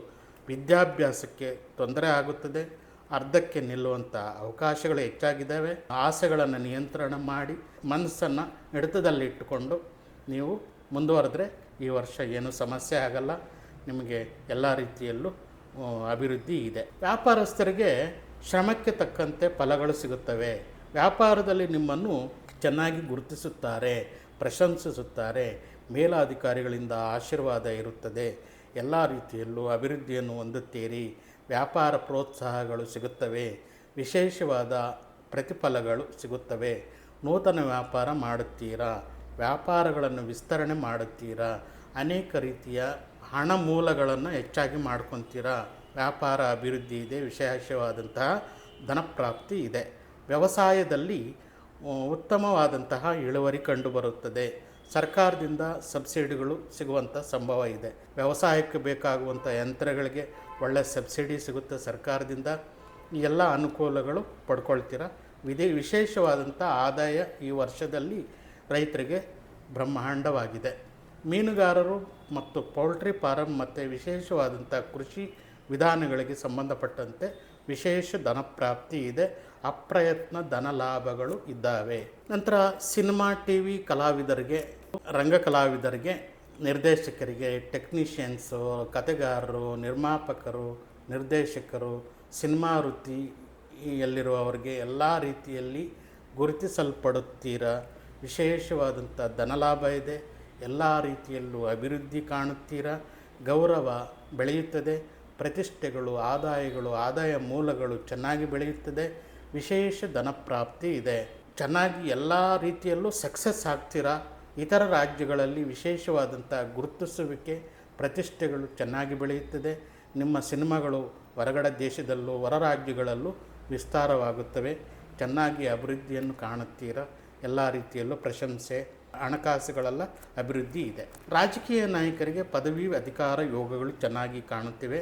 [SPEAKER 1] ವಿದ್ಯಾಭ್ಯಾಸಕ್ಕೆ ತೊಂದರೆ ಆಗುತ್ತದೆ. ಅರ್ಧಕ್ಕೆ ನಿಲ್ಲುವಂಥ ಅವಕಾಶಗಳು ಹೆಚ್ಚಾಗಿದ್ದಾವೆ. ಆಸೆಗಳನ್ನು ನಿಯಂತ್ರಣ ಮಾಡಿ ಮನಸ್ಸನ್ನು ಹಿಡಿತದಲ್ಲಿಟ್ಟುಕೊಂಡು ನೀವು ಮುಂದುವರೆದ್ರೆ ಈ ವರ್ಷ ಏನೂ ಸಮಸ್ಯೆ ಆಗಲ್ಲ. ನಿಮಗೆ ಎಲ್ಲ ರೀತಿಯಲ್ಲೂ ಅಭಿವೃದ್ಧಿ ಇದೆ. ವ್ಯಾಪಾರಸ್ಥರಿಗೆ ಶ್ರಮಕ್ಕೆ ತಕ್ಕಂತೆ ಫಲಗಳು ಸಿಗುತ್ತವೆ. ವ್ಯಾಪಾರದಲ್ಲಿ ನಿಮ್ಮನ್ನು ಚೆನ್ನಾಗಿ ಗುರುತಿಸುತ್ತಾರೆ, ಪ್ರಶಂಸಿಸುತ್ತಾರೆ. ಮೇಲಾಧಿಕಾರಿಗಳಿಂದ ಆಶೀರ್ವಾದ ಇರುತ್ತದೆ. ಎಲ್ಲ ರೀತಿಯಲ್ಲೂ ಅಭಿವೃದ್ಧಿಯನ್ನು ಹೊಂದುತ್ತೀರಿ. ವ್ಯಾಪಾರ ಪ್ರೋತ್ಸಾಹಗಳು ಸಿಗುತ್ತವೆ. ವಿಶೇಷವಾದ ಪ್ರತಿಫಲಗಳು ಸಿಗುತ್ತವೆ. ನೂತನ ವ್ಯಾಪಾರ ಮಾಡುತ್ತೀರಾ. ವ್ಯಾಪಾರಗಳನ್ನು ವಿಸ್ತರಣೆ ಮಾಡುತ್ತೀರಾ. ಅನೇಕ ರೀತಿಯ ಹಣ ಮೂಲಗಳನ್ನು ಹೆಚ್ಚಾಗಿ ಮಾಡ್ಕೊತೀರಾ. ವ್ಯಾಪಾರ ಅಭಿವೃದ್ಧಿ ಇದೆ. ವಿಶೇಷವಾದಂತಹ ಧನಪ್ರಾಪ್ತಿ ಇದೆ. ವ್ಯವಸಾಯದಲ್ಲಿ ಉತ್ತಮವಾದಂತಹ ಇಳುವರಿ ಕಂಡುಬರುತ್ತದೆ. ಸರ್ಕಾರದಿಂದ ಸಬ್ಸಿಡಿಗಳು ಸಿಗುವಂಥ ಸಂಭವ ಇದೆ. ವ್ಯವಸಾಯಕ್ಕೆ ಬೇಕಾಗುವಂಥ ಯಂತ್ರಗಳಿಗೆ ಒಳ್ಳೆಯ ಸಬ್ಸಿಡಿ ಸಿಗುತ್ತೆ ಸರ್ಕಾರದಿಂದ. ಈ ಎಲ್ಲ ಅನುಕೂಲಗಳು ಪಡ್ಕೊಳ್ತೀರ. ವಿಶೇಷವಾದಂಥ ಆದಾಯ ಈ ವರ್ಷದಲ್ಲಿ ರೈತರಿಗೆ ಬ್ರಹ್ಮಾಂಡವಾಗಿದೆ. ಮೀನುಗಾರರು ಮತ್ತು ಪೌಲ್ಟ್ರಿ ಫಾರಂ ಮತ್ತು ವಿಶೇಷವಾದಂಥ ಕೃಷಿ ವಿಧಾನಗಳಿಗೆ ಸಂಬಂಧಪಟ್ಟಂತೆ ವಿಶೇಷ ಧನಪ್ರಾಪ್ತಿ ಇದೆ. ಅಪ್ರಯತ್ನ ಧನ ಲಾಭಗಳು ಇದ್ದಾವೆ. ನಂತರ ಸಿನಿಮಾ, ಟಿವಿ ಕಲಾವಿದರಿಗೆ, ರಂಗ ಕಲಾವಿದರಿಗೆ, ನಿರ್ದೇಶಕರಿಗೆ, ಟೆಕ್ನಿಷಿಯನ್ಸು, ಕಥೆಗಾರರು, ನಿರ್ಮಾಪಕರು, ನಿರ್ದೇಶಕರು, ಸಿನಿಮಾ ವೃತ್ತಿಯಲ್ಲಿರುವವರಿಗೆ ಎಲ್ಲ ರೀತಿಯಲ್ಲಿ ಗುರುತಿಸಲ್ಪಡುತ್ತೀರಾ. ವಿಶೇಷವಾದಂಥ ಧನಲಾಭ ಇದೆ. ಎಲ್ಲ ರೀತಿಯಲ್ಲೂ ಅಭಿವೃದ್ಧಿ ಕಾಣುತ್ತೀರಾ. ಗೌರವ ಬೆಳೆಯುತ್ತದೆ. ಪ್ರತಿಷ್ಠೆಗಳು, ಆದಾಯ ಮೂಲಗಳು ಚೆನ್ನಾಗಿ ಬೆಳೆಯುತ್ತದೆ. ವಿಶೇಷ ಧನಪ್ರಾಪ್ತಿ ಇದೆ. ಚೆನ್ನಾಗಿ ಎಲ್ಲ ರೀತಿಯಲ್ಲೂ ಸಕ್ಸಸ್ ಆಗ್ತೀರಾ. ಇತರ ರಾಜ್ಯಗಳಲ್ಲಿ ವಿಶೇಷವಾದಂಥ ಗುರುತಿಸುವಿಕೆ, ಪ್ರತಿಷ್ಠೆಗಳು ಚೆನ್ನಾಗಿ ಬೆಳೆಯುತ್ತದೆ. ನಿಮ್ಮ ಸಿನಿಮಾಗಳು ಹೊರಗಡೆ ದೇಶದಲ್ಲೂ ಹೊರ ರಾಜ್ಯಗಳಲ್ಲೂ ವಿಸ್ತಾರವಾಗುತ್ತವೆ. ಚೆನ್ನಾಗಿ ಅಭಿವೃದ್ಧಿಯನ್ನು ಕಾಣುತ್ತೀರಾ. ಎಲ್ಲ ರೀತಿಯಲ್ಲೂ ಪ್ರಶಂಸೆ, ಹಣಕಾಸುಗಳೆಲ್ಲ ಅಭಿವೃದ್ಧಿ ಇದೆ. ರಾಜಕೀಯ ನಾಯಕರಿಗೆ ಪದವಿ ಅಧಿಕಾರ ಯೋಗಗಳು ಚೆನ್ನಾಗಿ ಕಾಣುತ್ತಿವೆ.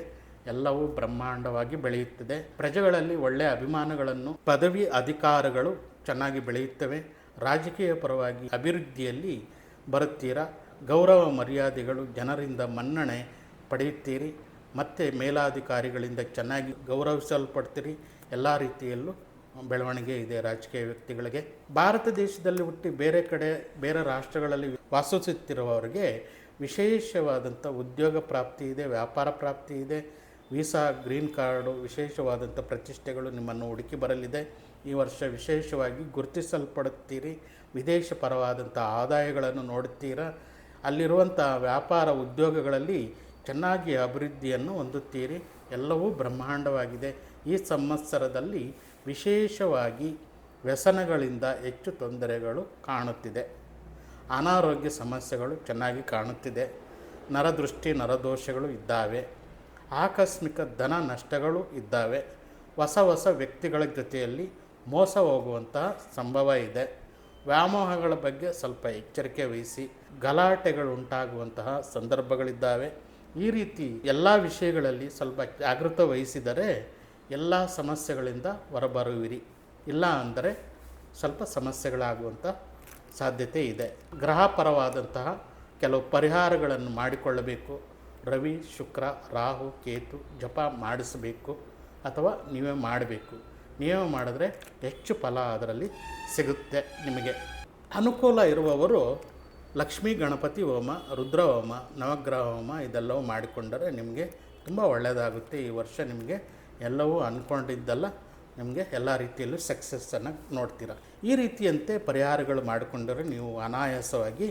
[SPEAKER 1] ಎಲ್ಲವೂ ಬ್ರಹ್ಮಾಂಡವಾಗಿ ಬೆಳೆಯುತ್ತದೆ. ಪ್ರಜೆಗಳಲ್ಲಿ ಒಳ್ಳೆಯ ಅಭಿಮಾನಗಳನ್ನು, ಪದವಿ ಅಧಿಕಾರಗಳು ಚೆನ್ನಾಗಿ ಬೆಳೆಯುತ್ತವೆ. ರಾಜಕೀಯ ಪರವಾಗಿ ಅಭಿವೃದ್ಧಿಯಲ್ಲಿ ಬರುತ್ತೀರಾ. ಗೌರವ ಮರ್ಯಾದೆಗಳು, ಜನರಿಂದ ಮನ್ನಣೆ ಪಡೆಯುತ್ತೀರಿ. ಮತ್ತು ಮೇಲಾಧಿಕಾರಿಗಳಿಂದ ಚೆನ್ನಾಗಿ ಗೌರವಿಸಲ್ಪಡ್ತೀರಿ. ಎಲ್ಲ ರೀತಿಯಲ್ಲೂ ಬೆಳವಣಿಗೆ ಇದೆ ರಾಜಕೀಯ ವ್ಯಕ್ತಿಗಳಿಗೆ. ಭಾರತ ದೇಶದಲ್ಲಿ ಹುಟ್ಟಿ ಬೇರೆ ರಾಷ್ಟ್ರಗಳಲ್ಲಿ ವಾಸಿಸುತ್ತಿರುವವರಿಗೆ ವಿಶೇಷವಾದಂಥ ಉದ್ಯೋಗ ಪ್ರಾಪ್ತಿ ಇದೆ, ವ್ಯಾಪಾರ ಪ್ರಾಪ್ತಿ ಇದೆ. ವೀಸಾ, ಗ್ರೀನ್ ಕಾರ್ಡು, ವಿಶೇಷವಾದಂಥ ಪ್ರತಿಷ್ಠೆಗಳು ನಿಮ್ಮನ್ನು ಹುಡುಕಿ ಬರಲಿದೆ. ಈ ವರ್ಷ ವಿಶೇಷವಾಗಿ ಗುರುತಿಸಲ್ಪಡುತ್ತೀರಿ. ವಿದೇಶ ಪರವಾದಂಥ ಆದಾಯಗಳನ್ನು ನೋಡುತ್ತೀರಾ. ಅಲ್ಲಿರುವಂಥ ವ್ಯಾಪಾರ ಉದ್ಯೋಗಗಳಲ್ಲಿ ಚೆನ್ನಾಗಿ ಅಭಿವೃದ್ಧಿಯನ್ನು ಹೊಂದುತ್ತೀರಿ. ಎಲ್ಲವೂ ಬ್ರಹ್ಮಾಂಡವಾಗಿದೆ. ಈ ಸಂವತ್ಸರದಲ್ಲಿ ವಿಶೇಷವಾಗಿ ವ್ಯಸನಗಳಿಂದ ಹೆಚ್ಚು ತೊಂದರೆಗಳು ಕಾಣುತ್ತಿದೆ. ಅನಾರೋಗ್ಯ ಸಮಸ್ಯೆಗಳು ಚೆನ್ನಾಗಿ ಕಾಣುತ್ತಿದೆ. ನರದೃಷ್ಟಿ, ನರದೋಷಗಳು ಇದ್ದಾವೆ. ಆಕಸ್ಮಿಕ ಧನ ನಷ್ಟಗಳು ಇದ್ದಾವೆ. ಹೊಸ ವ್ಯಕ್ತಿಗಳ ಜೊತೆಯಲ್ಲಿ ಮೋಸ ಹೋಗುವಂತಹ ಸಂಭವ ಇದೆ. ವ್ಯಾಮೋಹಗಳ ಬಗ್ಗೆ ಸ್ವಲ್ಪ ಎಚ್ಚರಿಕೆ ವಹಿಸಿ. ಗಲಾಟೆಗಳು ಉಂಟಾಗುವಂತಹ ಸಂದರ್ಭಗಳಿದ್ದಾವೆ. ಈ ರೀತಿ ಎಲ್ಲ ವಿಷಯಗಳಲ್ಲಿ ಸ್ವಲ್ಪ ಜಾಗೃತ ವಹಿಸಿದರೆ ಎಲ್ಲ ಸಮಸ್ಯೆಗಳಿಂದ ಹೊರಬರುವಿರಿ. ಇಲ್ಲ ಅಂದರೆ ಸ್ವಲ್ಪ ಸಮಸ್ಯೆಗಳಾಗುವಂಥ ಸಾಧ್ಯತೆ ಇದೆ. ಗ್ರಹಪರವಾದಂತಹ ಕೆಲವು ಪರಿಹಾರಗಳನ್ನು ಮಾಡಿಕೊಳ್ಳಬೇಕು. ರವಿ, ಶುಕ್ರ, ರಾಹು, ಕೇತು ಜಪ ಮಾಡಿಸಬೇಕು ಅಥವಾ ನೀವೇ ಮಾಡಬೇಕು. ನೀವೇ ಮಾಡಿದ್ರೆ ಹೆಚ್ಚು ಫಲ ಅದರಲ್ಲಿ ಸಿಗುತ್ತೆ ನಿಮಗೆ. ಅನುಕೂಲ ಇರುವವರು ಲಕ್ಷ್ಮೀ ಗಣಪತಿ ಹೋಮ, ರುದ್ರ ಹೋಮ, ನವಗ್ರಹ ಹೋಮ ಇದೆಲ್ಲವೂ ಮಾಡಿಕೊಂಡರೆ ನಿಮಗೆ ತುಂಬ ಒಳ್ಳೆಯದಾಗುತ್ತೆ. ಈ ವರ್ಷ ನಿಮಗೆ ಎಲ್ಲವೂ ಅಂದ್ಕೊಂಡಿದ್ದಲ್ಲ, ನಿಮಗೆ ಎಲ್ಲ ರೀತಿಯಲ್ಲೂ ಸಕ್ಸಸ್ಸನ್ನು ನೋಡ್ತೀರ. ಈ ರೀತಿಯಂತೆ ಪರಿಹಾರಗಳು ಮಾಡಿಕೊಂಡರೆ ನೀವು ಅನಾಯಾಸವಾಗಿ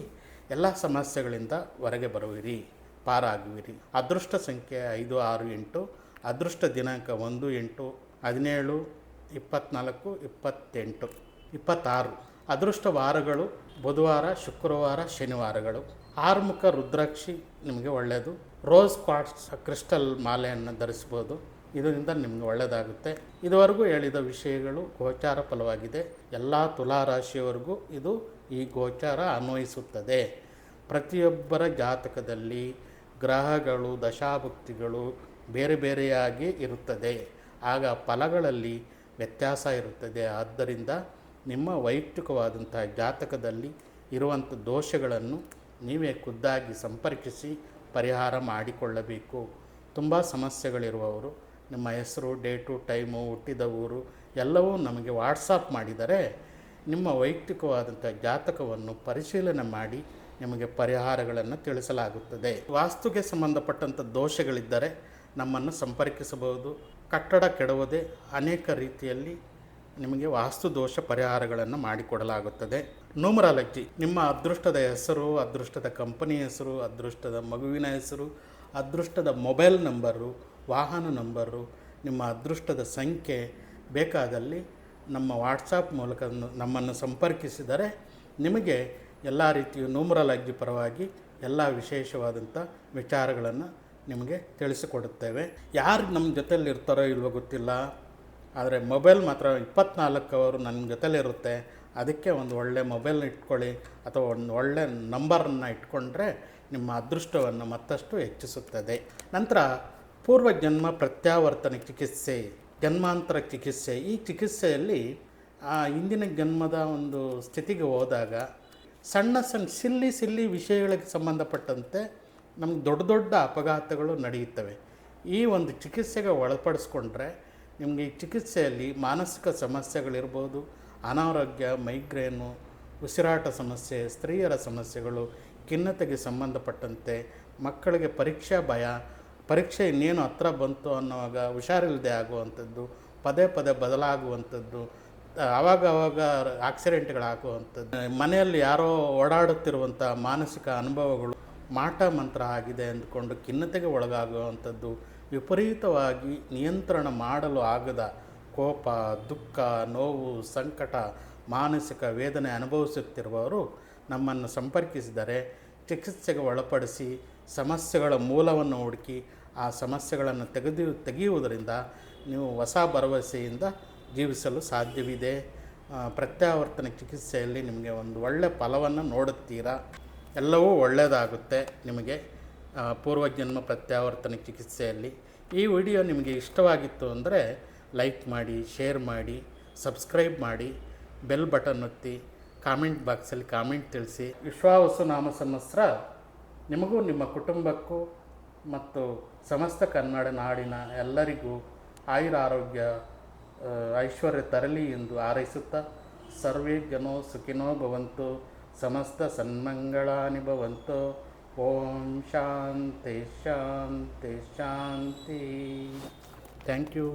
[SPEAKER 1] ಎಲ್ಲ ಸಮಸ್ಯೆಗಳಿಂದ ಹೊರಗೆ ಬರುವಿರಿ, ಪಾರಾಗುವಿರಿ. ಅದೃಷ್ಟ ಸಂಖ್ಯೆ 5, 6, 8. ಅದೃಷ್ಟ ದಿನಾಂಕ 1, 8, 17, 24, 28, 26. ಅದೃಷ್ಟ ವಾರಗಳು ಬುಧವಾರ, ಶುಕ್ರವಾರ, ಶನಿವಾರಗಳು. ಆರುಮುಖ ರುದ್ರಾಕ್ಷಿ ನಿಮಗೆ ಒಳ್ಳೆಯದು. ರೋಸ್ ಕ್ವಾರ್ಟ್ಸ್ ಕ್ರಿಸ್ಟಲ್ ಮಾಲೆಯನ್ನು ಧರಿಸ್ಬೋದು. ಇದರಿಂದ ನಿಮಗೆ ಒಳ್ಳೆಯದಾಗುತ್ತೆ. ಇದುವರೆಗೂ ಹೇಳಿದ ವಿಷಯಗಳು ಗೋಚಾರ ಫಲವಾಗಿದೆ. ಎಲ್ಲ ತುಲಾರಾಶಿಯವರೆಗೂ ಈ ಗೋಚಾರ ಅನ್ವಯಿಸುತ್ತದೆ. ಪ್ರತಿಯೊಬ್ಬರ ಜಾತಕದಲ್ಲಿ ಗ್ರಹಗಳು, ದಶಾಭುಕ್ತಿಗಳು ಬೇರೆ ಬೇರೆಯಾಗಿ ಇರುತ್ತದೆ. ಆಗ ಫಲಗಳಲ್ಲಿ ವ್ಯತ್ಯಾಸ ಇರುತ್ತದೆ. ಆದ್ದರಿಂದ ನಿಮ್ಮ ವೈಯಕ್ತಿಕವಾದಂಥ ಜಾತಕದಲ್ಲಿ ಇರುವಂಥ ದೋಷಗಳನ್ನು ನೀವೇ ಖುದ್ದಾಗಿ ಸಂಪರ್ಕಿಸಿ ಪರಿಹಾರ ಮಾಡಿಕೊಳ್ಳಬೇಕು. ತುಂಬ ಸಮಸ್ಯೆಗಳಿರುವವರು ನಿಮ್ಮ ಹೆಸರು, ಡೇಟು, ಟೈಮು, ಹುಟ್ಟಿದ ಊರು ಎಲ್ಲವೂ ನಮಗೆ ವಾಟ್ಸಪ್ ಮಾಡಿದರೆ ನಿಮ್ಮ ವೈಯಕ್ತಿಕವಾದಂಥ ಜಾತಕವನ್ನು ಪರಿಶೀಲನೆ ಮಾಡಿ ನಿಮಗೆ ಪರಿಹಾರಗಳನ್ನು ತಿಳಿಸಲಾಗುತ್ತದೆ. ವಾಸ್ತುಗೆ ಸಂಬಂಧಪಟ್ಟಂಥ ದೋಷಗಳಿದ್ದರೆ ನಮ್ಮನ್ನು ಸಂಪರ್ಕಿಸಬಹುದು. ಕಟ್ಟಡ ಕೆಡವದೆ ಅನೇಕ ರೀತಿಯಲ್ಲಿ ನಿಮಗೆ ವಾಸ್ತು ದೋಷ ಪರಿಹಾರಗಳನ್ನು ಮಾಡಿಕೊಡಲಾಗುತ್ತದೆ. ನ್ಯೂಮರಾಲಜಿ ನಿಮ್ಮ ಅದೃಷ್ಟದ ಹೆಸರು, ಅದೃಷ್ಟದ ಕಂಪನಿ ಹೆಸರು, ಅದೃಷ್ಟದ ಮಗುವಿನ ಹೆಸರು, ಅದೃಷ್ಟದ ಮೊಬೈಲ್ ನಂಬರು, ವಾಹನ ನಂಬರು, ನಿಮ್ಮ ಅದೃಷ್ಟದ ಸಂಖ್ಯೆ ಬೇಕಾದಲ್ಲಿ ನಮ್ಮ ವಾಟ್ಸಪ್ ಮೂಲಕ ನಮ್ಮನ್ನು ಸಂಪರ್ಕಿಸಿದರೆ ನಿಮಗೆ ಎಲ್ಲ ರೀತಿಯ ನ್ಯೂಮರಾಲಜಿ ಪರವಾಗಿ ಎಲ್ಲ ವಿಶೇಷವಾದಂಥ ವಿಚಾರಗಳನ್ನು ನಿಮಗೆ ತಿಳಿಸಿಕೊಡುತ್ತೇವೆ. ಯಾರು ನಮ್ಮ ಜೊತೆಯಲ್ಲಿ ಇರ್ತಾರೋ ಇಲ್ವೋ ಗೊತ್ತಿಲ್ಲ, ಆದರೆ ಮೊಬೈಲ್ ಮಾತ್ರ 24 ಅವರು ನನ್ನ ಜೊತೆಲಿರುತ್ತೆ. ಅದಕ್ಕೆ ಒಂದು ಒಳ್ಳೆ ಮೊಬೈಲ್ನ ಇಟ್ಕೊಳ್ಳಿ ಅಥವಾ ಒಂದು ಒಳ್ಳೆ ನಂಬರನ್ನು ಇಟ್ಕೊಂಡ್ರೆ ನಿಮ್ಮ ಅದೃಷ್ಟವನ್ನು ಮತ್ತಷ್ಟು ಹೆಚ್ಚಿಸುತ್ತದೆ. ನಂತರ ಪೂರ್ವಜನ್ಮ ಪ್ರತ್ಯಾವರ್ತನ ಚಿಕಿತ್ಸೆ, ಜನ್ಮಾಂತರ ಚಿಕಿತ್ಸೆ. ಈ ಚಿಕಿತ್ಸೆಯಲ್ಲಿ ಹಿಂದಿನ ಜನ್ಮದ ಒಂದು ಸ್ಥಿತಿಗೆ ಹೋದಾಗ ಸಣ್ಣ ಸಿಲ್ಲಿ ವಿಷಯಗಳಿಗೆ ಸಂಬಂಧಪಟ್ಟಂತೆ ನಮ್ಗೆ ದೊಡ್ಡ ಅಪಘಾತಗಳು ನಡೆಯುತ್ತವೆ. ಈ ಒಂದು ಚಿಕಿತ್ಸೆಗೆ ಒಳಪಡಿಸ್ಕೊಂಡ್ರೆ ನಿಮಗೆ ಈ ಚಿಕಿತ್ಸೆಯಲ್ಲಿ ಮಾನಸಿಕ ಸಮಸ್ಯೆಗಳಿರ್ಬೋದು, ಅನಾರೋಗ್ಯ, ಮೈಗ್ರೇನು, ಉಸಿರಾಟ ಸಮಸ್ಯೆ, ಸ್ತ್ರೀಯರ ಸಮಸ್ಯೆಗಳು, ಖಿನ್ನತೆಗೆ ಸಂಬಂಧಪಟ್ಟಂತೆ, ಮಕ್ಕಳಿಗೆ ಪರೀಕ್ಷಾ ಭಯ, ಪರೀಕ್ಷೆ ಇನ್ನೇನು ಹತ್ರ ಬಂತು ಅನ್ನುವಾಗ ಹುಷಾರಿಲ್ಲದೆ ಆಗುವಂಥದ್ದು, ಪದೇ ಪದೇ ಬದಲಾಗುವಂಥದ್ದು, ಆವಾಗ ಆಕ್ಸಿಡೆಂಟ್ಗಳಾಗುವಂಥದ್ದು, ಮನೆಯಲ್ಲಿ ಯಾರೋ ಓಡಾಡುತ್ತಿರುವಂಥ ಮಾನಸಿಕ ಅನುಭವಗಳು ಮಾಟ ಮಂತ್ರ ಆಗಿದೆ ಅಂದ್ಕೊಂಡು ಖಿನ್ನತೆಗೆ ಒಳಗಾಗುವಂಥದ್ದು, ವಿಪರೀತವಾಗಿ ನಿಯಂತ್ರಣ ಮಾಡಲು ಆಗದ ಕೋಪ, ದುಃಖ, ನೋವು, ಸಂಕಟ, ಮಾನಸಿಕ ವೇದನೆ ಅನುಭವಿಸುತ್ತಿರುವವರು ನಮ್ಮನ್ನು ಸಂಪರ್ಕಿಸಿದರೆ ಚಿಕಿತ್ಸೆಗೆ ಒಳಪಡಿಸಿ ಸಮಸ್ಯೆಗಳ ಮೂಲವನ್ನು ಹುಡುಕಿ ಆ ಸಮಸ್ಯೆಗಳನ್ನು ತೆಗೆಯುವುದರಿಂದ ನೀವು ಹೊಸ ಭರವಸೆಯಿಂದ ಜೀವಿಸಲು ಸಾಧ್ಯವಿದೆ. ಪ್ರತ್ಯಾವರ್ತನ ಚಿಕಿತ್ಸೆಯಲ್ಲಿ ನಿಮಗೆ ಒಂದು ಒಳ್ಳೆಯ ಫಲವನ್ನು ನೋಡುತ್ತೀರಾ. ಎಲ್ಲವೂ ಒಳ್ಳೆಯದಾಗುತ್ತೆ ನಿಮಗೆ ಪೂರ್ವಜನ್ಮ ಪ್ರತ್ಯಾವರ್ತನ ಚಿಕಿತ್ಸೆಯಲ್ಲಿ. ಈ ವಿಡಿಯೋ ನಿಮಗೆ ಇಷ್ಟವಾಗಿತ್ತು ಅಂದರೆ ಲೈಕ್ ಮಾಡಿ, ಶೇರ್ ಮಾಡಿ, ಸಬ್ಸ್ಕ್ರೈಬ್ ಮಾಡಿ, ಬೆಲ್ ಬಟನ್ ಒತ್ತಿ, ಕಾಮೆಂಟ್ ಬಾಕ್ಸಲ್ಲಿ ಕಾಮೆಂಟ್ ತಿಳಿಸಿ. ವಿಶ್ವಾವಸು ನಾಮ ಸಂವತ್ಸರ ನಿಮಗೂ ನಿಮ್ಮ ಕುಟುಂಬಕ್ಕೂ ಮತ್ತು ಸಮಸ್ತ ಕನ್ನಡ ನಾಡಿನ ಎಲ್ಲರಿಗೂ ಆಯುರ ಆರೋಗ್ಯ ಐಶ್ವರ್ಯ ತರಲಿ ಎಂದು ಹಾರೈಸುತ್ತಾ, ಸರ್ವೇ ಜನೋ ಸುಖಿನೋ ಭವಂತು, ಸಮಸ್ತ ಸನ್ಮಂಗಳಾನಿ ಭವಂತು. ಓಂ ಶಾಂತಿ ಶಾಂತಿ ಶಾಂತಿ. Thank you.